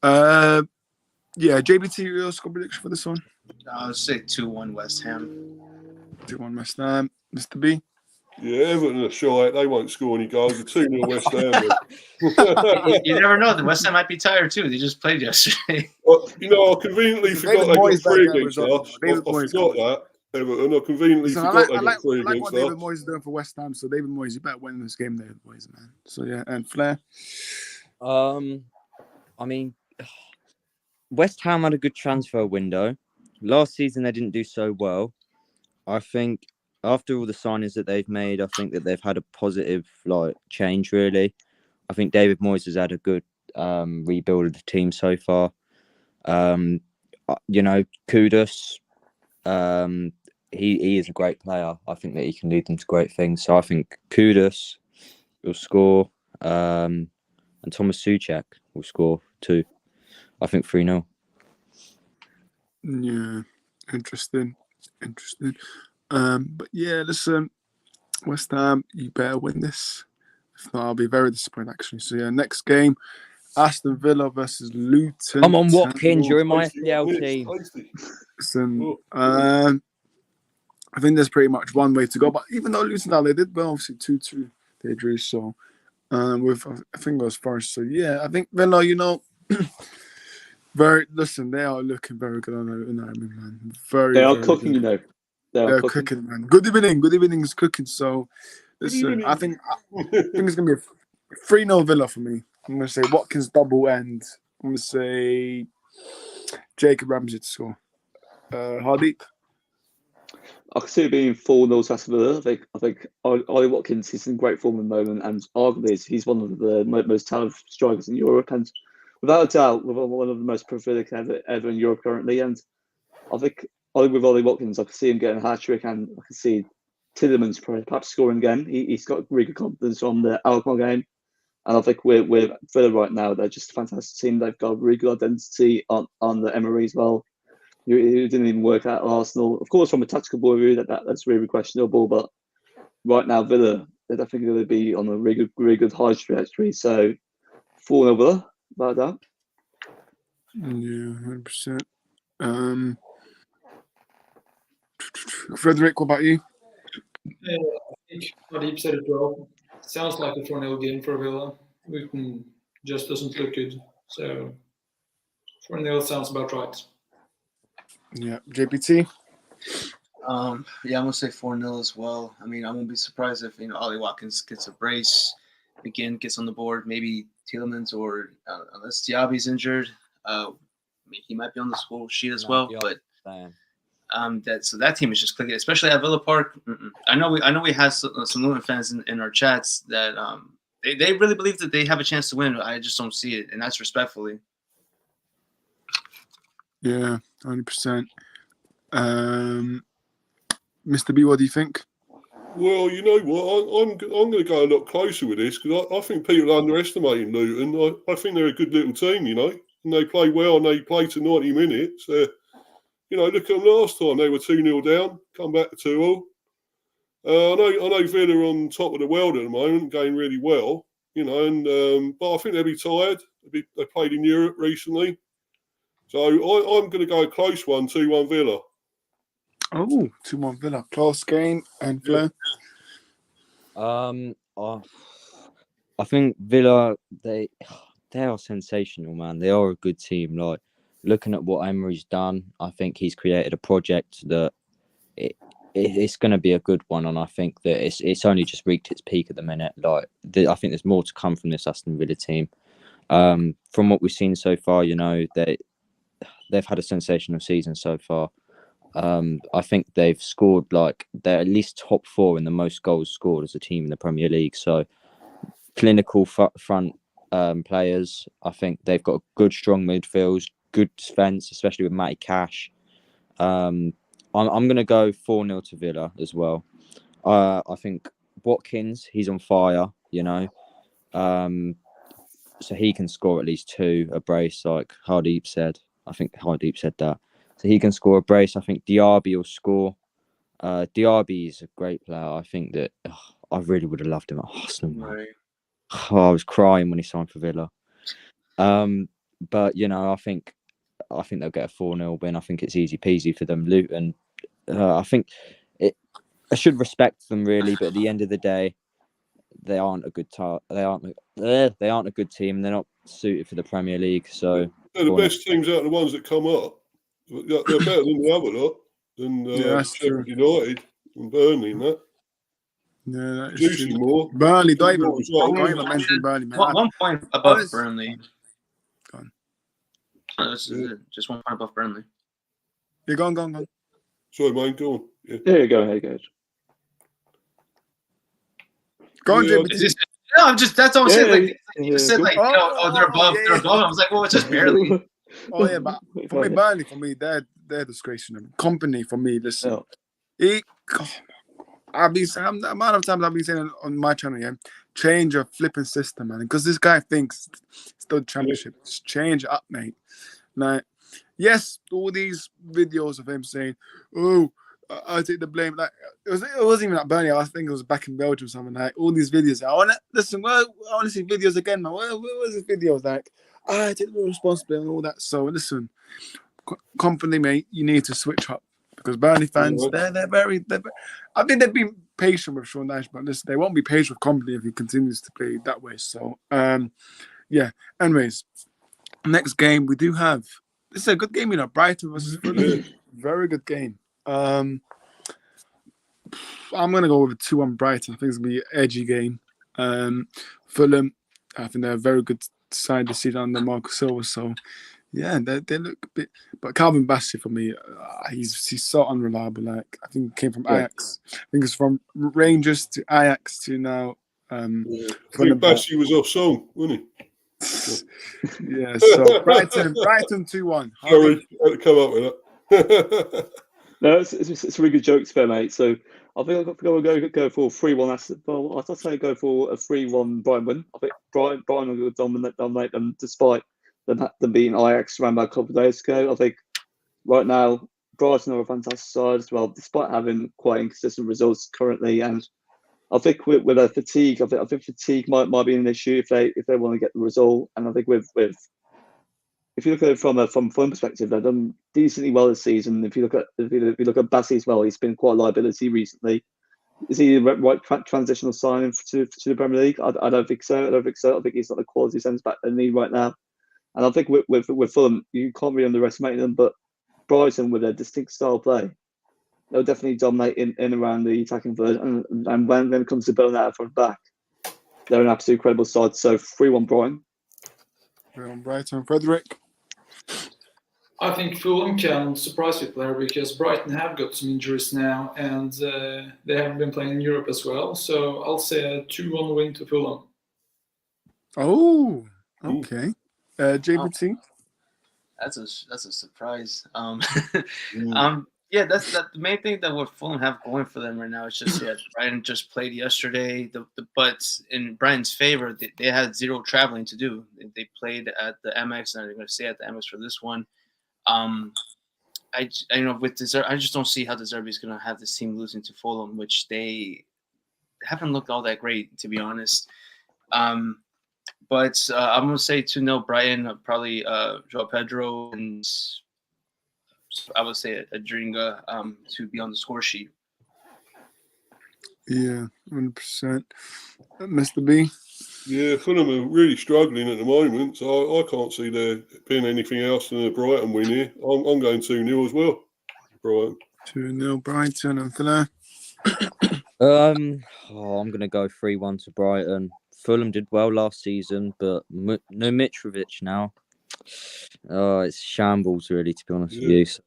Yeah, JBT, your score prediction for this one? I'll say 2-1 West Ham. 2-1 West Ham. Mr. B? Yeah, Everton are shy. They won't score any goals. 2-0 West Ham. You never know. The West Ham might be tired too. They just played yesterday. Well, I conveniently forgot they got 3 against us. I forgot that. Everton, I conveniently forgot they got 3 against us. I like what David Moyes is doing for West Ham. So David Moyes, you better win this game, David Moyes, man. So yeah, and Flair. I mean, West Ham had a good transfer window. Last season they didn't do so well. I think after all the signings that they've made, I think that they've had a positive change really. I think David Moyes has had a good rebuild of the team so far. Kudus, he is a great player. I think that he can lead them to great things. So I think Kudus will score, and Thomas Souček will score too. I think 3-0. Yeah, interesting. But yeah, listen, West Ham, you better win this. If not, I'll be very disappointed actually. So yeah, next game, Aston Villa versus Luton. Come on, Watkins, you're in my FPL team. Listen, I think there's pretty much one way to go. But even though Luton now they did well, obviously 2-2 they drew. So with I think it was first. So yeah, I think Villa, they are looking very good on Ireland, man. They are cooking, good. They're cooking, man. Good evening is cooking. So listen, I think it's gonna be a 3-0 Villa for me. I'm gonna say Watkins double and I'm gonna say Jacob Ramsey to score. Hardeep. I can see it being 4-0 to Aston Villa. I think Ollie Watkins is in great form at the moment, and arguably he's one of the most talented strikers in Europe, and without a doubt, one of the most prolific ever in Europe currently. And I think with Ollie Watkins, I can see him getting a hat trick, and I can see Tielemans perhaps scoring again. He's got really good confidence from the Alkmaar game, and I think we're Villa right now. They're just a fantastic team. They've got a really good identity on the Emery as well. It didn't even work out at Arsenal. Of course, from a tactical point of view, that's really questionable. But right now, Villa, they're definitely going to be on a really good high trajectory. So 4-0 Villa, about that. Yeah, 100%. Frederick, what about you? I think Adib said it well. Sounds like a 4-0 game for Villa. Luton just doesn't look good. So 4-0 sounds about right. Yeah, JPT. Yeah, I'm gonna say 4-0 as well. I mean, I won't be surprised if Ollie Watkins gets a brace, again gets on the board. Maybe Tielemans or unless Diaby's injured, he might be on the score sheet as well. But that team is just clicking, especially at Villa Park. I know we have some Luton fans in our chats that they really believe that they have a chance to win. I just don't see it, and that's respectfully. Yeah, 100%. Mr. B, what do you think? Well, you know what? I'm going to go a lot closer with this because I think people are underestimating Luton. I think they're a good little team, and they play well and they play to 90 minutes. Look at them last time. They were 2-0 down, come back to 2-0. I know Villa are on top of the world at the moment, going really well, but I think they'll be tired. They played in Europe recently. So I'm going to go a close one, 2-1 Villa. Oh, 2-1 Villa. Close game. And Flair? I think Villa, they are sensational, man. They are a good team. Like, looking at what Emery's done, I think he's created a project that it's going to be a good one, and I think that it's only just reached its peak at the minute. Like, I think there's more to come from this Aston Villa team. From what we've seen so far, they've had a sensational season so far. I think they've scored they're at least top 4 in the most goals scored as a team in the Premier League. So clinical front players. I think they've got a good, strong midfield, good defence, especially with Matty Cash. I'm going to go 4-0 to Villa as well. I think Watkins, he's on fire, so he can score at least 2 a brace, like Hardeep said. I think Hardeep said that. So he can score a brace. I think Diaby will score. Diaby is a great player. I think that I really would have loved him at Arsenal. Right. I was crying when he signed for Villa. But I think they'll get a 4-0 win. I think it's easy peasy for them. Luton, I think I should respect them really, but at the end of the day, they aren't a good they aren't a good team. They're not suited for the Premier League. So they're the best teams out of the ones that come up. They're better than the other lot, than Sheffield United and Burnley and that. Yeah, that is Juicy true. more. Burnley, don't even mention Burnley, man. 1 point above Burnley. Go on. Just 1 point above Burnley. Yeah, go on. Sorry, mate, go on. Yeah. There you go. Hey, guys. Go on, JPT. No, that's all I'm saying. You said they're above. They're above. I was like, well, it's just barely. Oh yeah, but for me, Burnley, they're disgracing. Company for me, listen. I've been saying the amount of times I've been saying on my channel, yeah, change your flipping system, man. Because this guy thinks it's still the championship. Just change it up, mate. Like, yes, all these videos of him saying, "Oh, I take the blame." Like, it wasn't even at Burnley. I think it was back in Belgium or something. Like, all these videos. I want to see videos again, man. What was these videos like? I take the responsibility and all that. So listen, company, mate, you need to switch up because Burnley fans, they're very. I think they've been patient with Sean Dyche, but listen, they won't be patient with company if he continues to play that way. So, yeah. Anyways, next game we do have. This is a good game, Brighton versus Fulham. Very good game. I'm gonna go with a 2-1 Brighton. I think it's gonna be an edgy game. Fulham, I think they're a very good side this season under Marco Silva, so Yeah, they look a bit. But Calvin Bassey for me, he's so unreliable. Like I think he came from Ajax. I think it's from Rangers to Ajax to now. I think Bassey was off song, wasn't he? Yeah. So Brighton 2-1. Sorry, I had to come up with that. No, it's a really good joke, to fair, mate. So I think I've got to go for 3-1. Well, I'd say go for a 3-1 Brighton win. I think Brighton will dominate them despite them beating Ajax around about a couple of days ago. I think right now Brighton are a fantastic side as well, despite having quite inconsistent results currently. And I think with a fatigue, I think fatigue might be an issue if they want to get the result. And I think with if you look at it from a fun perspective, they've done decently well this season. If you look at Bassey as well, he's been quite a liability recently. Is he the right transitional signing to the Premier League? I don't think so. I think he's not the quality centre back they need right now. And I think with Fulham, you can't really underestimate them. But Brighton, with their distinct style of play, they'll definitely dominate in around the attacking third. And when it comes to building out front back, they're an absolute credible side. So 3-1 Brighton. 3-1 Brighton. Frederick. I think Fulham can surprise people there because Brighton have got some injuries now and they haven't been playing in Europe as well. So I'll say a 2-1 win to Fulham. Oh, okay. JBT? That's a surprise. Yeah, that's the main thing that what Fulham have going for them right now. It's just Brighton just played yesterday. But in Brighton's favor, they had zero traveling to do. They played at the MX and they're going to stay at the MX for this one. I with I just don't see how De Zerbi is going to have this team losing to Fulham, which they haven't looked all that great, to be honest. But I'm going to say 2-0 Brighton, probably Joao Pedro, and I would say a Dringa to be on the score sheet. Yeah, 100%. Mr. B? Yeah, Fulham are really struggling at the moment, so I can't see there being anything else than a Brighton win here. I'm going 2-0 as well. Brighton. 2-0 Brighton and Flair. I'm going to go 3-1 to Brighton. Fulham did well last season, but no Mitrovic now. It's shambles, really, to be honest with you. So,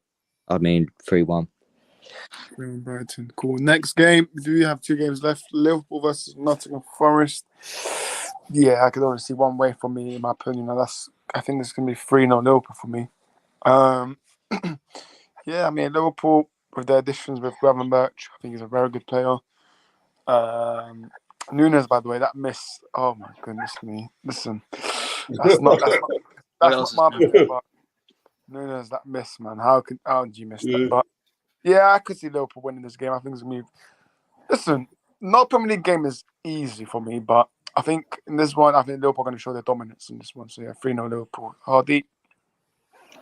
I mean, 3-1. 3-1 Brighton. Cool. Next game, we do have 2 games left. Liverpool versus Nottingham Forest. Yeah, I could only see one way for me, in my opinion. And I think this is going to be 3-0 Liverpool for me. Yeah, I mean, Liverpool, with their additions with Gravenberch, I think he's a very good player. Nunes, by the way, that miss. Oh my goodness me! Listen, that's not my bad, but Nunes, that miss, man. How did you miss that? But yeah, I could see Liverpool winning this game. I think it's gonna be. Listen, not Premier League game is easy for me, but I think in this one, I think Liverpool are going to show their dominance in this one. So yeah, 3-0 Liverpool. Hardy.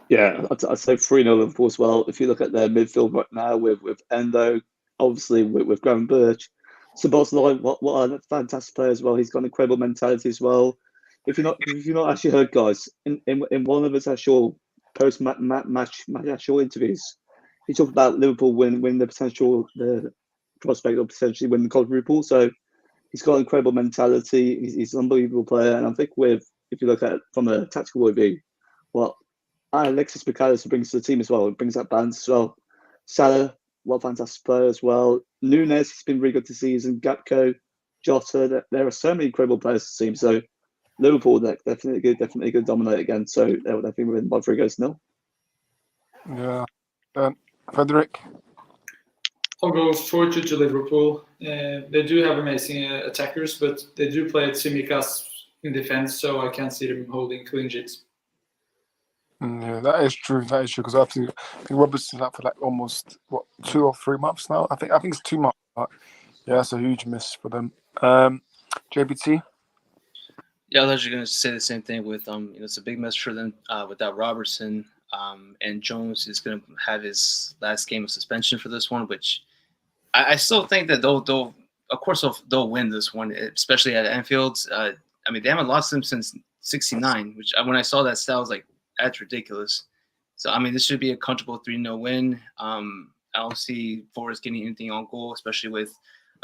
Yeah, I'd say 3-0 Liverpool as well. If you look at their midfield right now with Endo, obviously with Gravenberch, Szoboszlai, what a fantastic player as well. He's got an incredible mentality as well. If you're not actually heard, guys, in one of his actual post-match actual interviews, he talked about Liverpool win the prospect of potentially winning the quadruple. So he's got an incredible mentality. He's an unbelievable player, and I think if you look at it from a tactical point of view, Alexis McAllister brings to the team as well. It brings that balance as well. Salah, what a fantastic player as well. Nunes, he's been really good this season. Gakpo, Jota, there are so many incredible players to the team. So Liverpool, they're definitely going to dominate again. So they'll definitely win by 3-0. Yeah. Frederick. I'll go 4-2 to Liverpool. They do have amazing attackers, but they do play Tsimikas in defense, so I can't see them holding clean sheets. Yeah, that is true. Because I think Robertson's out for like almost 2 or 3 months now. I think it's 2 months. But yeah, that's a huge miss for them. JBT. Yeah, I was actually going to say the same thing with it's a big mess for them without Robertson. And Jones is going to have his last game of suspension for this one, which I still think that they'll win this one, especially at Anfield. I mean, they haven't lost them since '69, which when I saw that stat, I was like, that's ridiculous. So, I mean, this should be a comfortable 3-0 win. I don't see Forrest getting anything on goal, especially with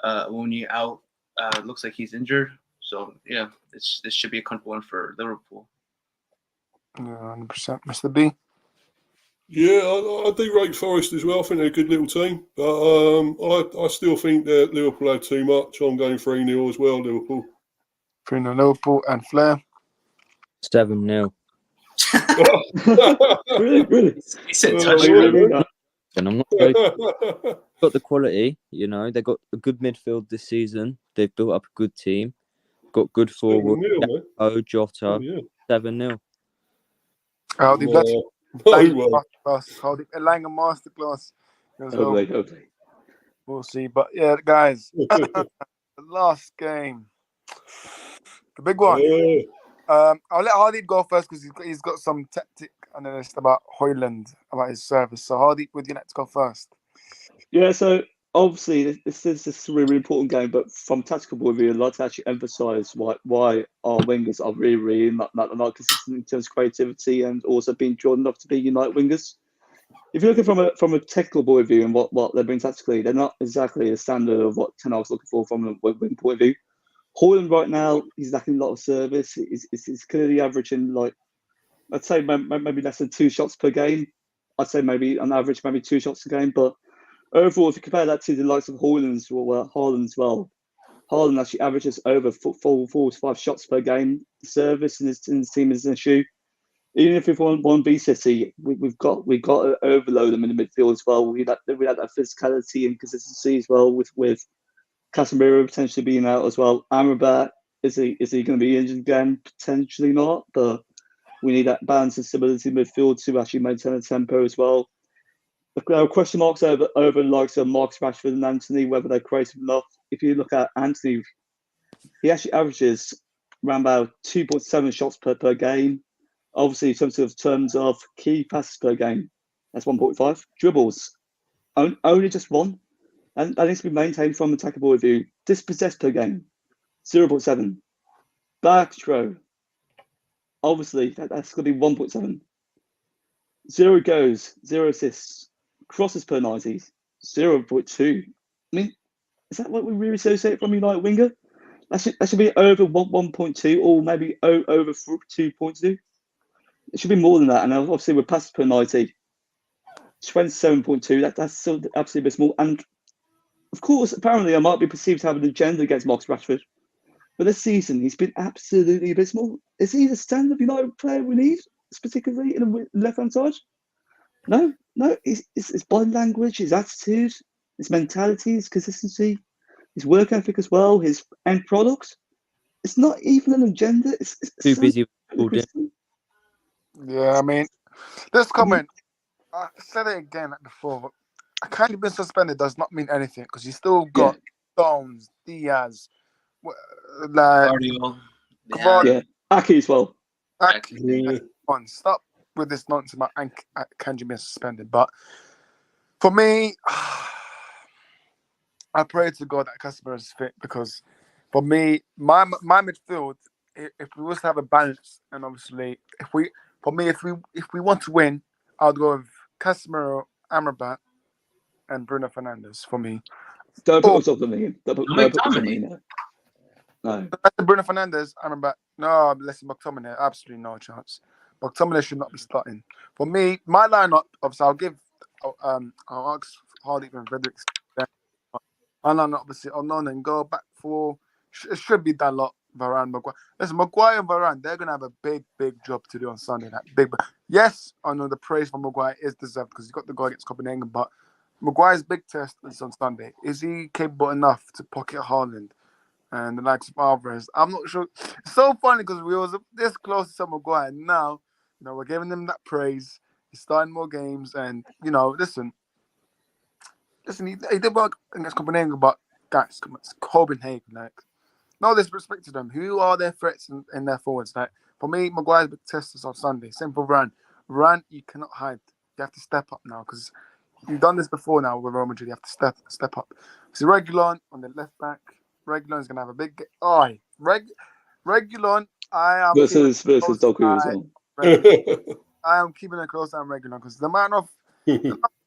Awoniyi out. Looks like he's injured. So, yeah, this should be a comfortable one for Liverpool. Yeah, 100%. Mr. B. Yeah, I do rate Forest as well. I think they're a good little team. But I still think that Liverpool had too much. I'm going 3-0 as well, Liverpool. 3-0 Liverpool and Flair. 7-0. Really? He said Oh, touch. Are you really that? And I'm not joking. Got the quality, you know. They got a good midfield this season. They've built up a good team. Got good forward. 7-0, man. Oh, Jota. Oh, yeah. 7-0. How did that? No way. Masterclass. How did Lang a masterclass? As well. Hopefully. We'll see. But yeah, guys, the last game, the big one. Yeah. I'll let Hardeep go first because he's got some tactic analyst about Hoyland, about his service. So Hardeep, would you like to go first? Yeah, so obviously this is a really important game, but from tactical point of view, I'd like to actually emphasise why our wingers are really not consistent in terms of creativity and also being drawn enough to be United wingers. If you're looking from a technical point of view and what they bring tactically, they're not exactly a standard of what Ten Hag's looking for from a wing point of view. Hoyland right now, he's lacking a lot of service. He's clearly averaging I'd say maybe less than 2 shots per game. I'd say maybe on average maybe 2 shots a game. But overall, if you compare that to the likes of Haaland as well, Haaland actually averages over 4 to 5 shots per game. The service in his team is an issue. Even if we've won B City, we've got to overload them in the midfield as well. We had that physicality and consistency as well with Casemiro potentially being out as well. Amrabat, is he going to be injured again? Potentially not, but we need that balance and stability in midfield to actually maintain a tempo as well. There are question marks over the likes of Marcus Rashford and Anthony, whether they're creative enough. If you look at Anthony, he actually averages around about 2.7 shots per game. Obviously, in terms of key passes per game, that's 1.5. Dribbles, only just 1. And that needs to be maintained from an attacker point of view. Dispossessed per game, 0.7. Back throw, obviously, that's going to be 1.7. 0 goes, 0 assists. Crosses per 90, 0.2. I mean, is that what we really associate from United winger? That should be over 1.2 or maybe over 2.2. It should be more than that. And obviously, with passes per 90, 27.2. That's still absolutely abysmal. And of course, apparently, I might be perceived to have an agenda against Marcus Rashford. But this season, he's been absolutely abysmal. Is he the standard United player we need, particularly in the left-hand side? No. His body language, his attitude, his mentality, his consistency, his work ethic as well, his end product. It's not even an agenda. It's Too so busy. Yeah, I mean, this comment, I said it again like before. A kind been suspended does not mean anything because you still got Stones, Diaz, like Cardio. Kvarat, Aki as well. Aki. Yeah. Come on, stop with this nonsense about Kanji being suspended. But for me, I pray to God that Casemiro is fit because for me, my midfield, if we was to have a balance, and obviously if we want to win, I'll go with Casemiro, Amrabat, and Bruno Fernandes for me. Don't put yourself on me. Don't put yourself on me. No. Bruno Fernandes, Amrabat. No, listen, McTominay, absolutely no chance. McTominay should not be starting. For me, my lineup, obviously, I'll ask Hardy and Fredericks. My lineup, obviously, Onon and go back for. It should be Dalot, Varane, Maguire. Listen, Maguire and Varane, they're gonna have a big job to do on Sunday. Yes, I know the praise for Maguire is deserved because he got the goal against Copenhagen, but Maguire's big test is on Sunday. Is he capable enough to pocket Haaland and the likes of Alvarez? I'm not sure. It's so funny because we was this close to Maguire. Now, we're giving him that praise. He's starting more games, and listen, he did work against Copenhagen, but guys, come on, it's Copenhagen. Like, no disrespect to them. Who are their threats in their forwards? Like, for me, Maguire's big test is on Sunday. Same for Varane. Varane, you cannot hide. You have to step up now because you've done this before now with Real Madrid. You have to step up. So Reguilon on the left back. Reguilon is going to have a big game. Oh, Reguilon, I am... Versus Doku as well. I am keeping a close eye on Reguilon because the amount of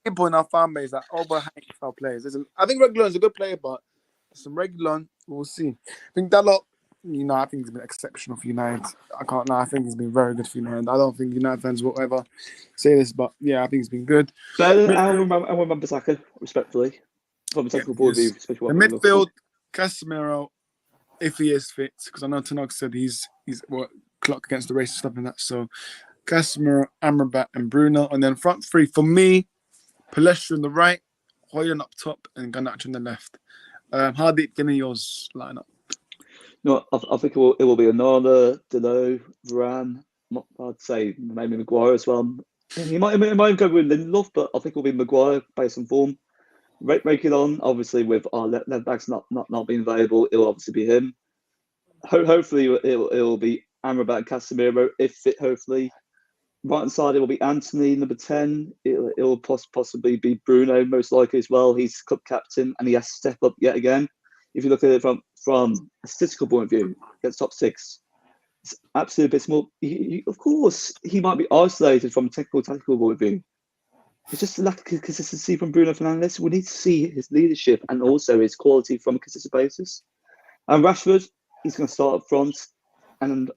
people in our fan base that overhang our players. I think Reguilon is a good player, but some Reguilon, we'll see. I think Dalot, I think he's been exceptional for United. I can't lie. I think he's been very good for United. I don't think United fans will ever say this, but yeah, I think he's been good. Better than Aaron Wan-Bissaka, respectfully. From a technical point of view, especially The what we look for. midfield, Casemiro, if he is fit, because I know Tanok said he's clock against the race and stuff like that. So Casemiro, Amrabat, and Bruno, and then front three for me: Palestra on the right, Hoyland up top, and Garnacho on the left. How deep give me yours line up? No, I think it will be Onana, Delo, Varane. I'd say maybe Maguire as well. He might go with Lindelof, but I think it will be Maguire based on form. Reguilon, obviously, with our left backs not being available, it will obviously be him. Hopefully, it will be Amrabat and Casemiro if fit. Hopefully, right hand side it will be Anthony, number 10. It will possibly be Bruno, most likely as well. He's club captain and he has to step up yet again. If you look at it from a statistical point of view, against top 6, it's absolutely abysmal. Of course, he might be isolated from a tactical point of view. It's just a lack of consistency from Bruno Fernandes. We need to see his leadership and also his quality from a consistent basis. And Rashford, he's going to start up front, and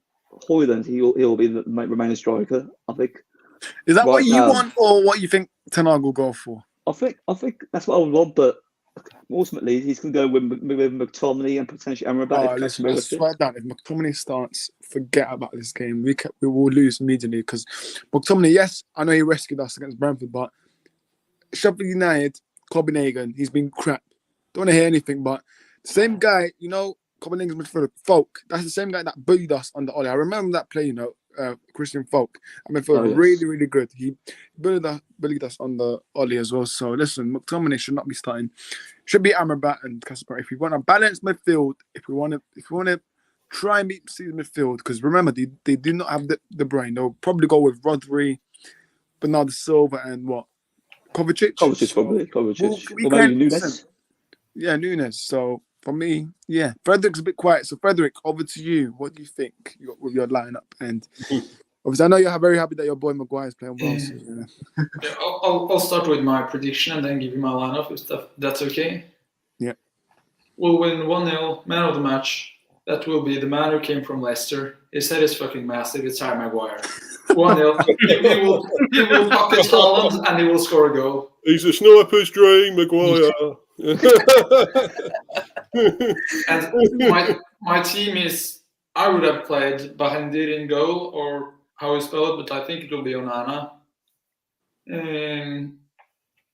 Hoyland, he'll be the remaining striker. I think. Is that what you want, or what you think Ten Hag will go for? I think that's what I would want, but ultimately he's going to go with McTominay and potentially Amrabat. Listen, I swear down, if McTominay starts, forget about this game. We will lose immediately because McTominay, yes, I know he rescued us against Brentford, but Sheffield United, Copenhagen, he's been crap. Don't want to hear anything, but the same guy, Copenhagen's midfielder, Folk, that's the same guy that bullied us under Oli. I remember that play, Christian Folk. I mean, really, really good. He bullied us under Oli as well. So listen, McTominay should not be starting. Should be Amrabat and Casemiro. If we want a balanced midfield, if we want to try and beat the midfield, because remember they do not have the brain. They'll probably go with Rodri, Bernardo Silva, and what? Kovacic probably. Kovacic. Or maybe Nunes. Yeah, Nunes. So for me, yeah, Frederick's a bit quiet. So Frederick, over to you. What do you think with your lineup? And obviously, I know you're very happy that your boy Maguire is playing well. So, yeah, I'll start with my prediction and then give you my lineup if that's okay. Yeah. We'll win 1-0, man of the match. That will be the man who came from Leicester. His head is fucking massive. It's Harry Maguire. 1-0. He will pocket Haaland and he will score a goal. He's a sniper's dream, Maguire. And my team is, I would have played Bahendir in goal, or how you spell it, but I think it will be Onana. In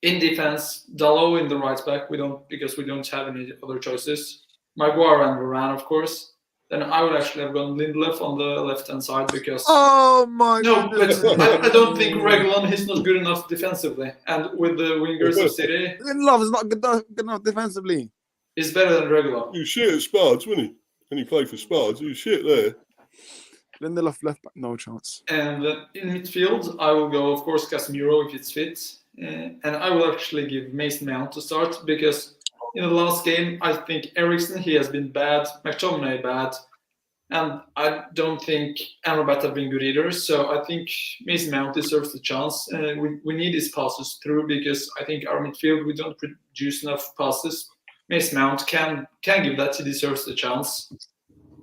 defense, Dalot in the right back. Because we don't have any other choices. Maguire and Varane, of course. Then I would actually have gone Lindelof on the left-hand side because... Oh, my God. God. But I don't think Reguilon is not good enough defensively. And with the wingers of City... Lindelof is not good enough defensively. He's better than Reguilon. He was shit at Spards, wasn't he? And he played for Spards. He was shit there. Lindelof left back, no chance. And in midfield, I will go, of course, Casemiro if it's fit. And I will actually give Mason Mount to start because... In the last game, I think Eriksen, he has been bad, McTominay bad, and I don't think Amrabat have been good either. So I think Mason Mount deserves the chance. We need his passes through because I think our midfield, we don't produce enough passes. Mason Mount can give that. He deserves the chance.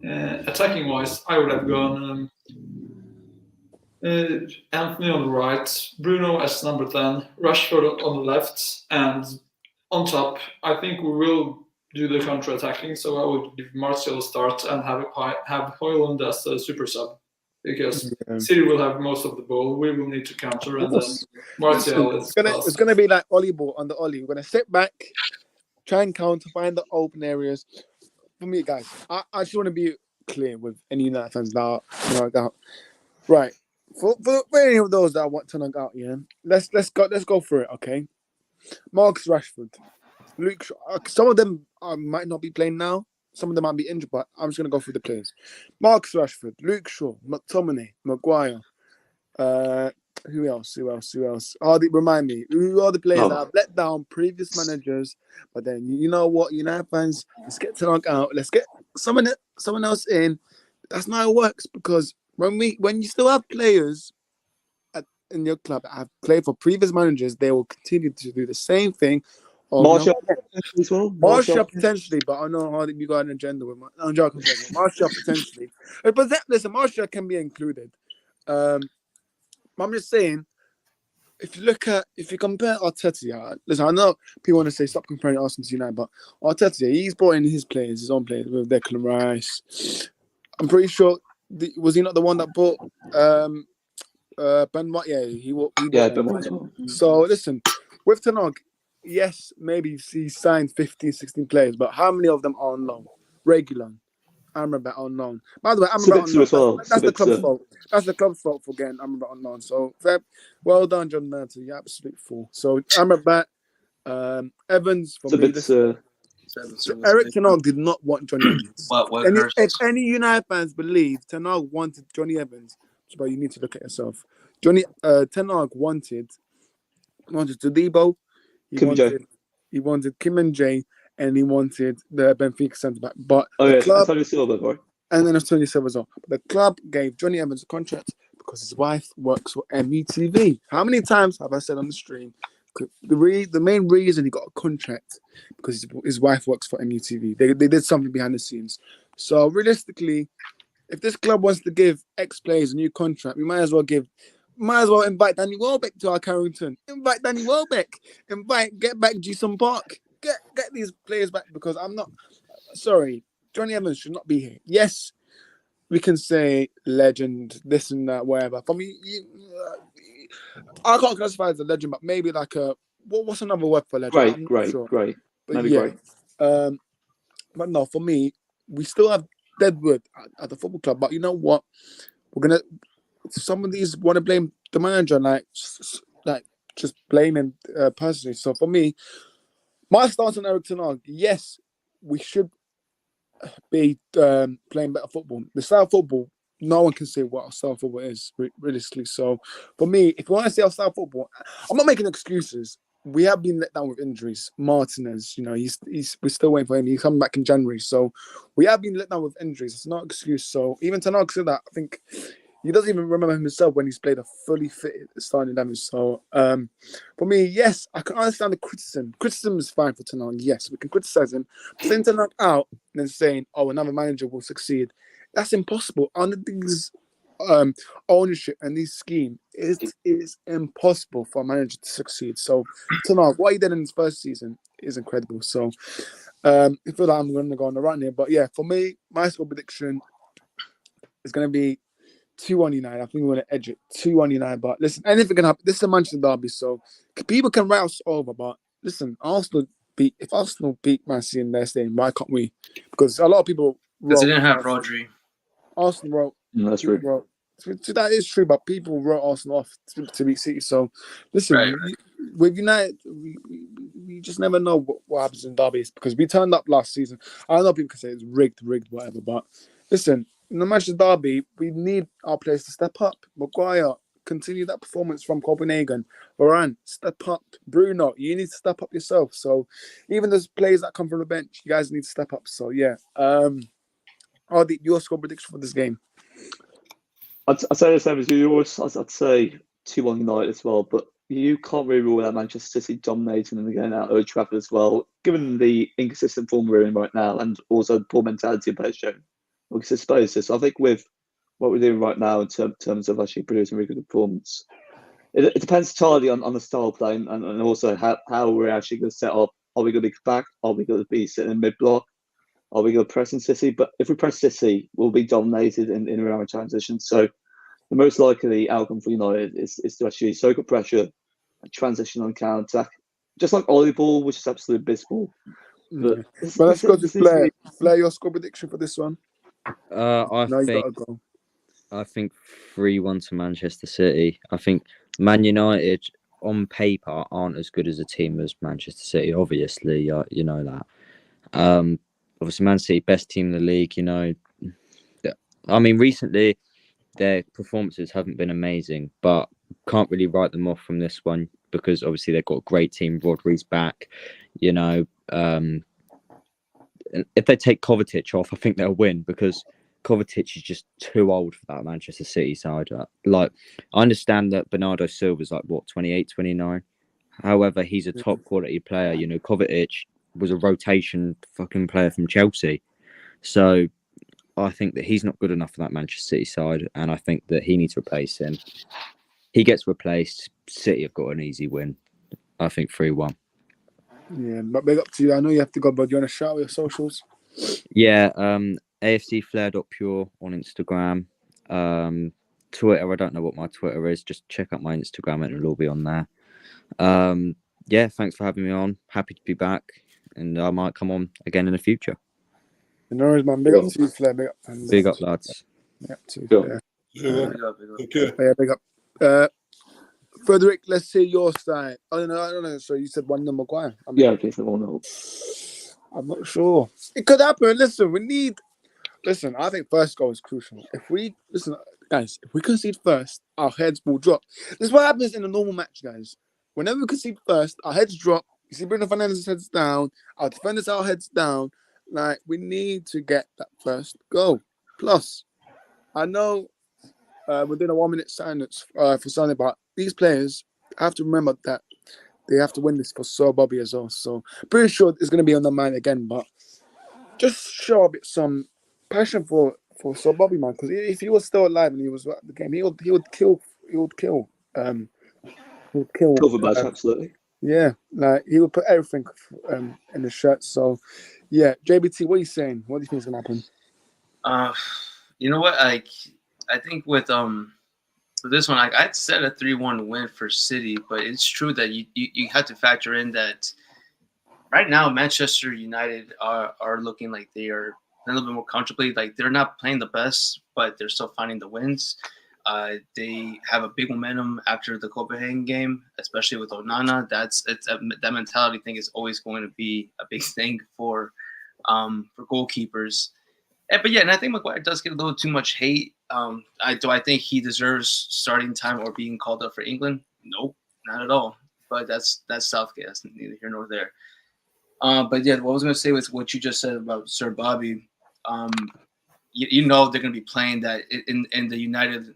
Attacking-wise, I would have gone Anthony on the right, Bruno as number 10, Rashford on the left, and on top, I think we will do the counter-attacking, so I would give Martial a start and have Hoyland as a super sub because City will have most of the ball. We will need to counter, and then Martial it's gonna be like Oli ball under Oli. We're gonna sit back, try and counter, find the open areas. For me, guys, I just want to be clear with any United fans that are right. For any of those that want to knock out, let's go for it, okay? Marcus Rashford, Luke. Some of them might not be playing now. Some of them might be injured, but I'm just gonna go through the players. Marcus Rashford, Luke Shaw, McTominay, Maguire. Who else? Remind me. Who are the players that have let down previous managers? But then you know what, United fans, let's get to knock out. Let's get someone else in. That's not how it works because when you still have players in your club that have played for previous managers, they will continue to do the same thing Martial as well. Martial potentially, but I know how you got an agenda with I'm joking. Martial potentially, but listen, Martial can be included. I'm just saying, if you compare Arteta, listen, I know people want to say stop comparing Arsenal to United, but Arteta, he's brought in his own players with Declan Rice. I'm pretty sure was he not the one that bought Ben White? Yeah, he bought Ben White as well. So listen, with Ten Hag, yes, maybe he signed 15, 16 players, but how many of them are on loan? Regular. Amrabat on loan. By the way, Amrabat on loan. Well. That's the club's fault. That's the club's fault for getting Amrabat on loan. So, well done, John Murty. You're absolute fool. So, Amrabat, Evans for me. Eric Ten Hag did not want Johnny Evans. If any United fans believe Ten Hag wanted Johnny Evans, but you need to look at yourself. Ten Hag wanted Todibo. He wanted Kim and Jay. And he wanted the Benfica centre back, but the club, and then it's Tony Silva as well. But the club gave Johnny Evans a contract because his wife works for MUTV. How many times have I said on the stream? The main reason he got a contract because his wife works for MUTV. They did something behind the scenes. So realistically, if this club wants to give ex players a new contract, we might as well invite Danny Welbeck to our Carrington. Invite Danny Welbeck. Get back Jason Park. Get these players back because I'm not sorry. Johnny Evans should not be here. Yes, we can say legend, this and that, whatever. For me, I can't classify as a legend, but maybe like what's another word for legend? Great. But yeah, but no, for me, we still have Deadwood at the football club. But you know what? Some of these want to blame the manager, like just blame him personally. So for me. My stance on Eric Ten Hag, yes, we should be playing better football. The style of football, no one can say what our style of football is, realistically. So, for me, if you want to say our style of football, I'm not making excuses. We have been let down with injuries. Martinez, we're still waiting for him. He's coming back in January. So, we have been let down with injuries. It's not an excuse. So, even Ten Hag said that, I think he doesn't even remember himself when he's played a fully fitted starting 11. So, for me, yes, I can understand the criticism. Criticism is fine for Ten Hag. Yes, we can criticize him. But sending Ten Hag out and then saying, another manager will succeed, that's impossible. Under these ownership and this scheme, it is impossible for a manager to succeed. So, Ten Hag, what he did in his first season is incredible. So, I feel like I'm going to go on the run here. But yeah, for me, my score prediction is going to be 2-1 United. I think we're going to edge it. 2-1 United. But listen, anything can happen. This is a Manchester derby, so people can write us over. But listen, if Arsenal beat Man City in their stadium, why can't we? Because a lot of people because they didn't have Rodri. Arsenal wrote. That's true. That is true, but people wrote Arsenal off to beat City. So listen, with United, we just never know what happens in derbies because we turned up last season. I know people can say it's rigged, whatever. But listen. In the Manchester derby, we need our players to step up. Maguire, continue that performance from Copenhagen. Varane, step up. Bruno, you need to step up yourself. So even those players that come from the bench, you guys need to step up. So yeah. Ardi, your score prediction for this game? I'd say the same as you. I'd say 2-1 United as well, but you can't really rule out Manchester City dominating them again at Old Trafford as well, given the inconsistent form we're in right now and also the poor mentality of players shown. Because I suppose this. I think with what we're doing right now in terms of actually producing really good performance, it depends entirely on the style of play and also how we're actually going to set up. Are we going to be back? Are we going to be sitting in mid block? Are we going to press in City? But if we press City, we'll be dominated in around transition. So the most likely outcome for United is to actually soak up pressure and transition on counter attack, just like Ollie ball, which is absolutely abysmal. But let's go to Flair. Flair, your score prediction for this one? I think 3-1 to Manchester City. I think Man United on paper aren't as good as a team as Manchester City. Obviously, you know that. Obviously, Man City best team in the league. I mean, recently their performances haven't been amazing, but can't really write them off from this one because obviously they've got a great team. Rodri's back. If they take Kovacic off, I think they'll win because Kovacic is just too old for that Manchester City side. I understand that Bernardo Silva's 28, 29. However, he's a top quality player. You know, Kovacic was a rotation fucking player from Chelsea. So I think that he's not good enough for that Manchester City side, and I think that he needs to replace him. He gets replaced. City have got an easy win. I think 3-1. Yeah, but big up to you. I know you have to go, but do you want to shout out your socials? Yeah, AFCFlair.pure on Instagram. Twitter, I don't know what my Twitter is. Just check out my Instagram and it'll all be on there. Yeah, thanks for having me on. Happy to be back, and I might come on again in the future. No worries, man. Big up to you, Flair. Big up. And Big up, lads. Big up to you, Sure. Flair. Yeah, man. Big up, big up. Take care. Yeah, big up. Frederick, let's see your side. I don't know. So you said 1-0 Maguire. I mean, Yeah, okay, so 1-0. I'm not sure. It could happen. Listen, I think first goal is crucial. Guys, if we concede first, our heads will drop. This is what happens in a normal match, guys. Whenever we concede first, our heads drop. You see Bruno Fernandes' heads down. Our defenders, our heads down. Like, we need to get that first goal. Plus, I know we're doing a 1-minute silence for Sunday, but these players have to remember that they have to win this for Sir Bobby as well. So, pretty sure it's going to be on the mind again, but just show a bit some passion for Sir Bobby, man. Because if he was still alive and he was at the game, he would kill. Cover badge, absolutely. Yeah, like he would put everything in the shirt. So, yeah, JBT, what are you saying? What do you think is gonna happen? You know what? I think with for this one, I'd set a 3-1 win for City, but it's true that you have to factor in that right now Manchester United are looking like they are a little bit more comfortably. Like they're not playing the best, but they're still finding the wins. They have a big momentum after the Copenhagen game, especially with Onana. That mentality thing is always going to be a big thing for goalkeepers. But yeah, and I think Maguire does get a little too much hate. Do I think he deserves starting time or being called up for England? Nope, not at all. But that's Southgate. That's neither here nor there. But yeah, what I was going to say was what you just said about Sir Bobby. You know they're going to be playing that in the United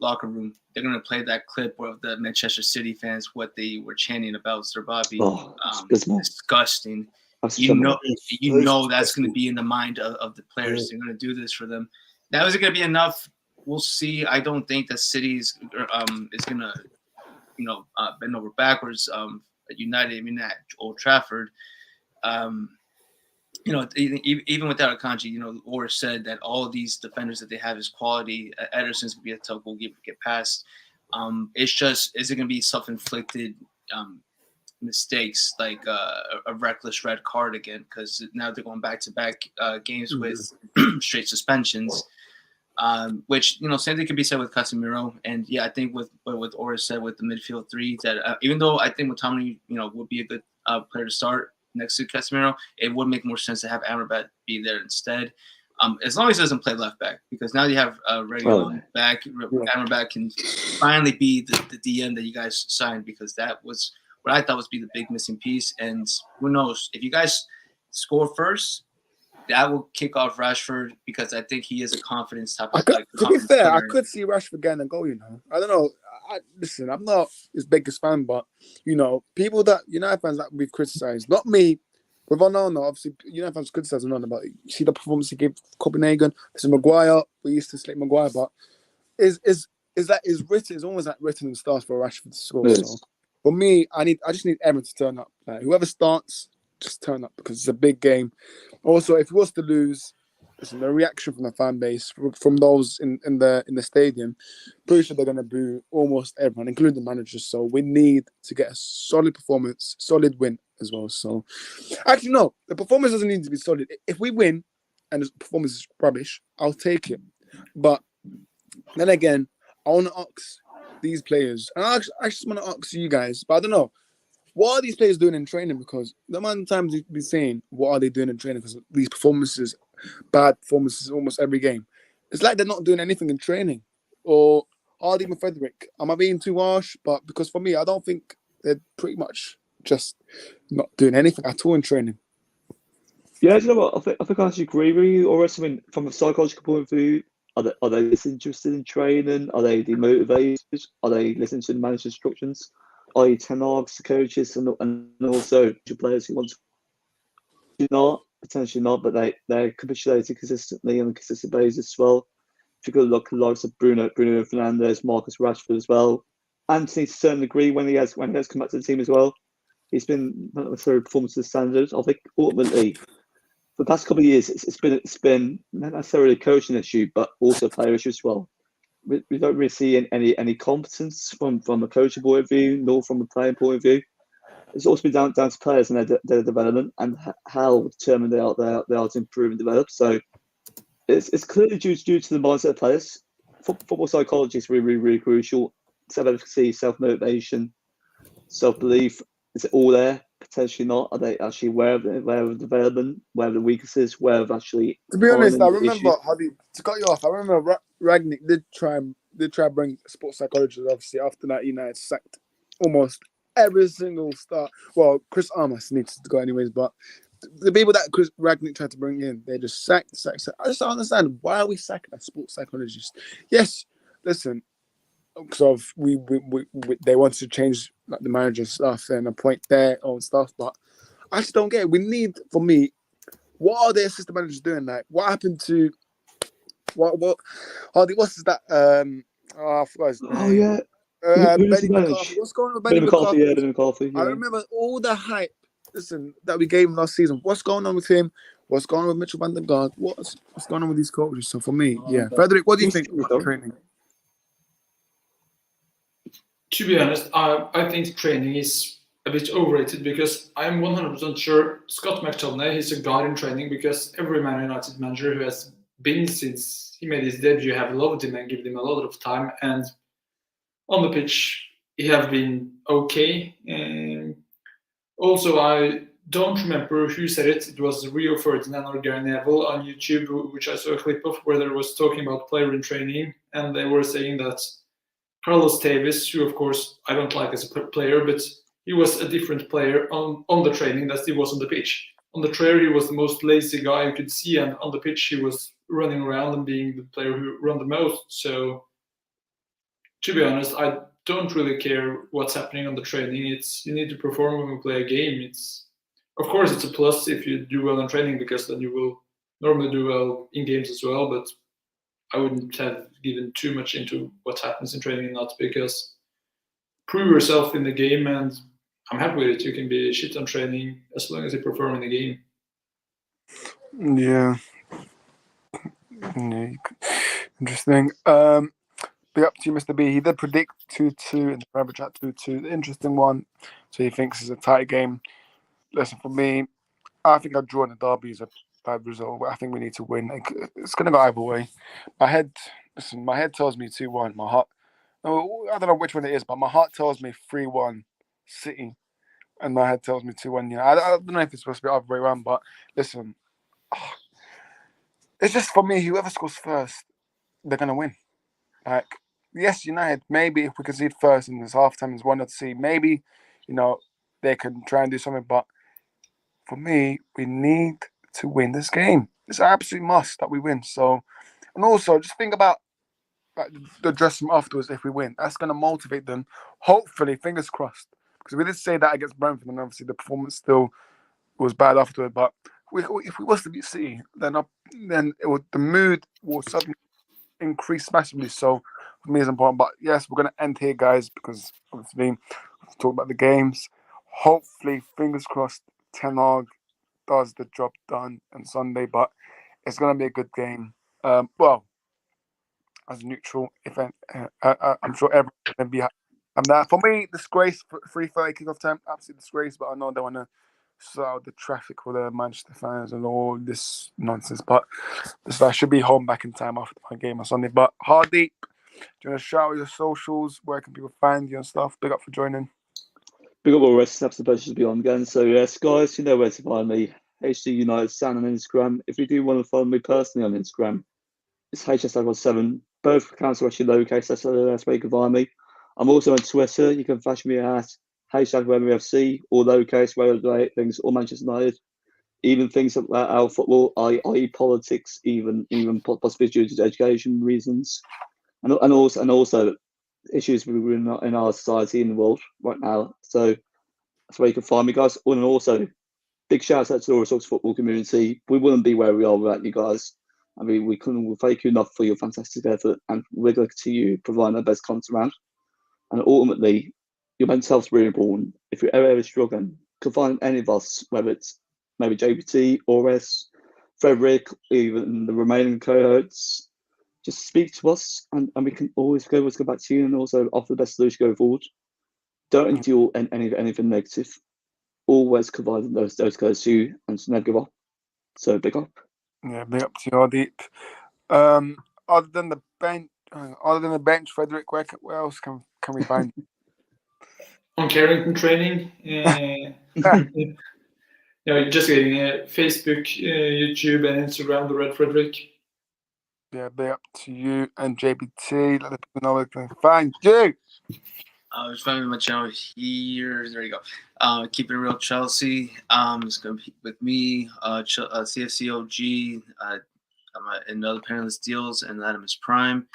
locker room. They're going to play that clip of the Manchester City fans, what they were chanting about Sir Bobby. Oh, disgusting. That's You know that's going to be in the mind of the players. Yeah. They're going to do this for them. Now, is it going to be enough? We'll see. I don't think that City is going to, bend over backwards. United, at Old Trafford. Even without Akanji, Orr said that all of these defenders that they have is quality. Ederson's going to be a tough goalkeeper to get past. It's just, is it going to be self-inflicted mistakes like a reckless red card again? Because now they're going back-to-back games with straight suspensions, which, same thing could be said with Casemiro. And, yeah, I think with what Orr said with the midfield three, that even though I think McTominay, would be a good player to start next to Casemiro, it would make more sense to have Amrabat be there instead. As long as he doesn't play left back, because now you have Reguilon back. Amrabat can finally be the DM that you guys signed, because that was what I thought was be the big missing piece. And who knows, if you guys score first, that will kick off Rashford, because I think he is a confidence type of to be fair, I could see Rashford getting a goal, I don't know. Listen, I'm not his biggest fan, but, people that, United fans that we've criticised, not me, with Onana, obviously, United fans criticise Onana, but you see the performance he gave Copenhagen, to Maguire, we used to slate Maguire, but is written, it's almost like written in stars for Rashford to score. Yes. So, for me, I just need everyone to turn up. Like, whoever starts, just turn up, because it's a big game. Also, if he was to lose, listen, the reaction from the fan base, from those in the stadium, pretty sure they're going to boo almost everyone, including the managers. So we need to get a solid performance, solid win as well. So, actually, no, the performance doesn't need to be solid. If we win and the performance is rubbish, I'll take it. But then again, I want to ask these players, and I just want to ask you guys, but I don't know, what are these players doing in training? Because the amount of times you've been saying, what are they doing in training? Because these performances, bad performances almost every game. It's like they're not doing anything in training. Or Hardy and Frederick, am I being too harsh? But because for me, I don't think they're pretty much just not doing anything at all in training. Yeah, do you know what? I think I actually agree with you. Or something from a psychological point of view, are they disinterested in training? Are they demotivated? Are they listening to the manager's instructions? i.e. Ten Hag's coaches and also the players who want to not, potentially not, but they're capitulating consistently on a consistent basis as well. If you could look at the likes of Bruno Fernandes, Marcus Rashford as well. Anthony to a certain degree when he has come back to the team as well. He's been not necessarily performance to the standard. I think ultimately for the past couple of years it's been not necessarily a coaching issue, but also a player issue as well. We don't really see any competence from a coaching point of view, nor from a playing point of view. It's also been down to players and their development and how determined they are to improve and develop. So it's clearly due to the mindset of players. Football psychology is really, really crucial. Self-efficacy, self-motivation, self-belief. Is it all there? Potentially not. Are they actually aware of development, aware of the weaknesses, aware of actually... To be honest, I remember, to cut you off, I remember Ragnick did try bring sports psychologists, obviously, after that United sacked almost every single star. Well, Chris Armas needs to go anyways, but the people that Chris Ragnick tried to bring in, they just sacked. I just don't understand, why are we sacking a sports psychologist? Yes, listen, because they wanted to change like the manager's stuff and appoint their own stuff, but I just don't get it. We need, for me, what are the assistant managers doing? Like, what happened to Hardy? What's that? I forgot his name. Oh yeah, Benny McCarthy. What's going on with Benny McCarthy? Yeah, Benny McCarthy. Yeah. I remember all the hype. Listen, that we gave him last season. What's going on with him? What's going on with Mitchell van der Gaard? What's going on with these coaches? So for me, yeah. Frederick, what do you think about training? To be honest, I think training is a bit overrated because I'm 100% sure Scott McTominay is a god in training because every Man United manager who has been since he made his debut have loved him and given him a lot of time, and on the pitch he have been okay. And also, I don't remember who said it. It was Rio Ferdinand or Gary Neville on YouTube, which I saw a clip of, where they was talking about player in training, and they were saying that Carlos Tevez, who of course I don't like as a player, but he was a different player on the training that he was on the pitch. On the trail, he was the most lazy guy you could see, and on the pitch, he was running around and being the player who ran the most. So, to be honest, I don't really care what's happening on the training. You need to perform when we play a game. Of course, it's a plus if you do well in training because then you will normally do well in games as well. But I wouldn't have given too much into what happens in training and not, because prove yourself in the game, and I'm happy with it. You can be shit on training as long as you perform in the game. Yeah. Interesting. Big up to you, Mr. B. He did predict 2-2 in the private chat, 2-2. The interesting one. So he thinks it's a tight game. Listen, for me, I think a draw in the derby is a bad result. I think we need to win. It's going to go either way. My head tells me 2-1. My heart, I don't know which one it is, but my heart tells me 3-1 City. And my head tells me 2-1. I don't know if it's supposed to be the other way around, but listen, it's just for me, whoever scores first, they're going to win. Like, yes, United, maybe if we concede first and there's half-time, there's 1-0, maybe, they can try and do something. But for me, we need to win this game. It's an absolute must that we win. So, and also, just think about the dressing room afterwards if we win. That's going to motivate them. Hopefully, fingers crossed. Because we did say that against Brentford, and obviously the performance still was bad afterward. But if we was to beat City, then the mood will suddenly increase massively. So for me, it's important. But yes, we're going to end here, guys, because obviously we've talked about the games. Hopefully, fingers crossed, Ten Hag does the job done on Sunday. But it's going to be a good game. Well, as a neutral event, I'm sure everyone can be happy. For me, disgrace, 3:30 kickoff time, absolute disgrace. But I know they want to sort out the traffic for the Manchester fans and all this nonsense. But I should be home back in time after my game on Sunday. But Hardy, do you want to shout out your socials? Where can people find you and stuff? Big up for joining. Big up all the rest. It's a pleasure to be on again. So yes, guys, you know where to find me. HC United San on Instagram. If you do want to follow me personally on Instagram, it's HS7. Both accounts are actually lowercase. That's where you can find me. I'm also on Twitter. You can find me at #WemFC, or lowercase, where things, or Manchester United. Even things like our football, i.e. politics, even possibly due to education reasons. And also issues in our society in the world right now. So that's where you can find me, guys. And also, big shout out to the Royal Sox football community. We wouldn't be where we are without you guys. I mean, we couldn't thank you enough for your fantastic effort, and we're going to continue providing our best content around. And ultimately, your mental health is really important. If you're ever struggling, you can find any of us, whether it's maybe JBT, Ores, Frederick, even the remaining co-hosts. Just speak to us, and we can always go back to you, and also offer the best solution going forward. Don't endure anything negative. Always provide those guys to you, and never give up. So big up. Yeah, big up to you, Deep. Other than the bench, Frederick, where else can we find? On Carrington Training, just getting Facebook, YouTube, and Instagram. The Red Frederick. Yeah, big up to you and JBT. Let the people know where they can find you. Just finding my channel here. There you go. Keep it real, Chelsea. It's gonna be with me, CFCOG. I'm in other panelist deals, and Adam is Prime.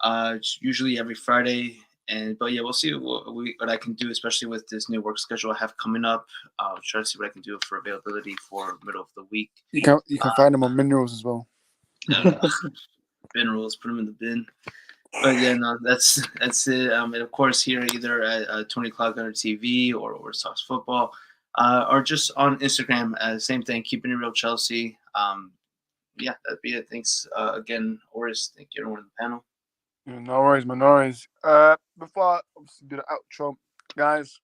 It's usually every Friday, but yeah, we'll see what I can do, especially with this new work schedule I have coming up. I'll try to see what I can do for availability for middle of the week. You can find them on Minerals as well. Bin rules, put them in the bin. But yeah, no, that's it. And of course, here either at 20 o'clock on TV or Sox Football, or just on Instagram. Same thing, keeping it real, Chelsea. Yeah, that'd be it. Thanks again, Oris. Thank you, everyone on the panel. No worries, man. No worries. Before I obviously do the outro, guys,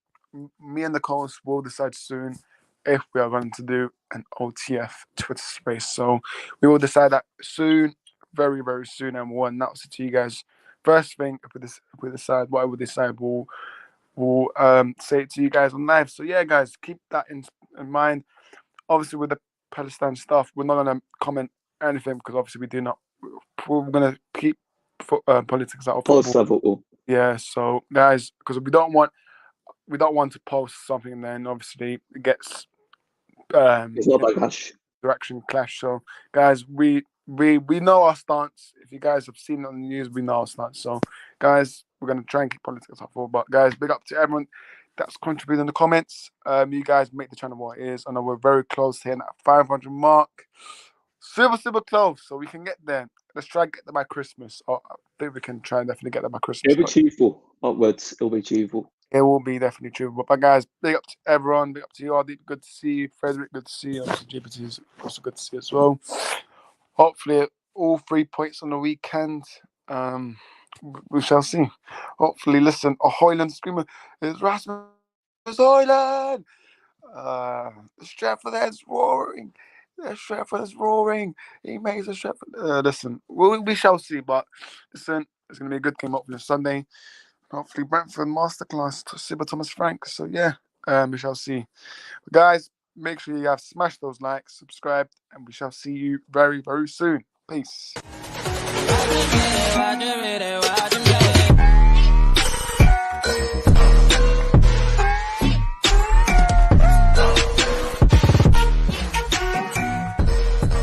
me and the co-host will decide soon if we are going to do an OTF Twitter space. So we will decide that soon, very, very soon, and we'll announce it to you guys. First thing, if we decide, whatever we decide, we'll say it to you guys on live. So yeah, guys, keep that in mind. Obviously, with the Palestine stuff, we're not gonna comment anything because obviously we're gonna keep politics out of football. Yeah, so guys, because we don't want to post something and then obviously it gets it's not backlash. Direction clash. So guys, we know our stance. If you guys have seen it on the news, we know our stance. So guys, we're gonna try and keep politics off. But guys, big up to everyone that's contributed in the comments. You guys make the channel what it is. I know we're very close to hitting that 500 mark. Super close, so we can get there. Let's try and get there by Christmas. I think we can try and definitely get there by Christmas. It'll be achievable. Upwards, it'll be achievable. It will be definitely achievable. But guys, big up to everyone. Big up to you, Ardeep. Good to see you. Frederick, good to see you. Obviously, GPT is also good to see as well. Hopefully, all 3 points on the weekend. We shall see. Hopefully, listen, a Hoyland screamer is Rasmus Hoyland. The Stratford head's roaring. The Stratford is roaring. He makes a Stratford. Listen, we shall see. But listen, it's going to be a good game hopefully Sunday. Hopefully Brentford masterclass to Sibba Thomas Frank. So yeah, we shall see. But guys, make sure you have smashed those likes, subscribed, and we shall see you very, very soon. Peace.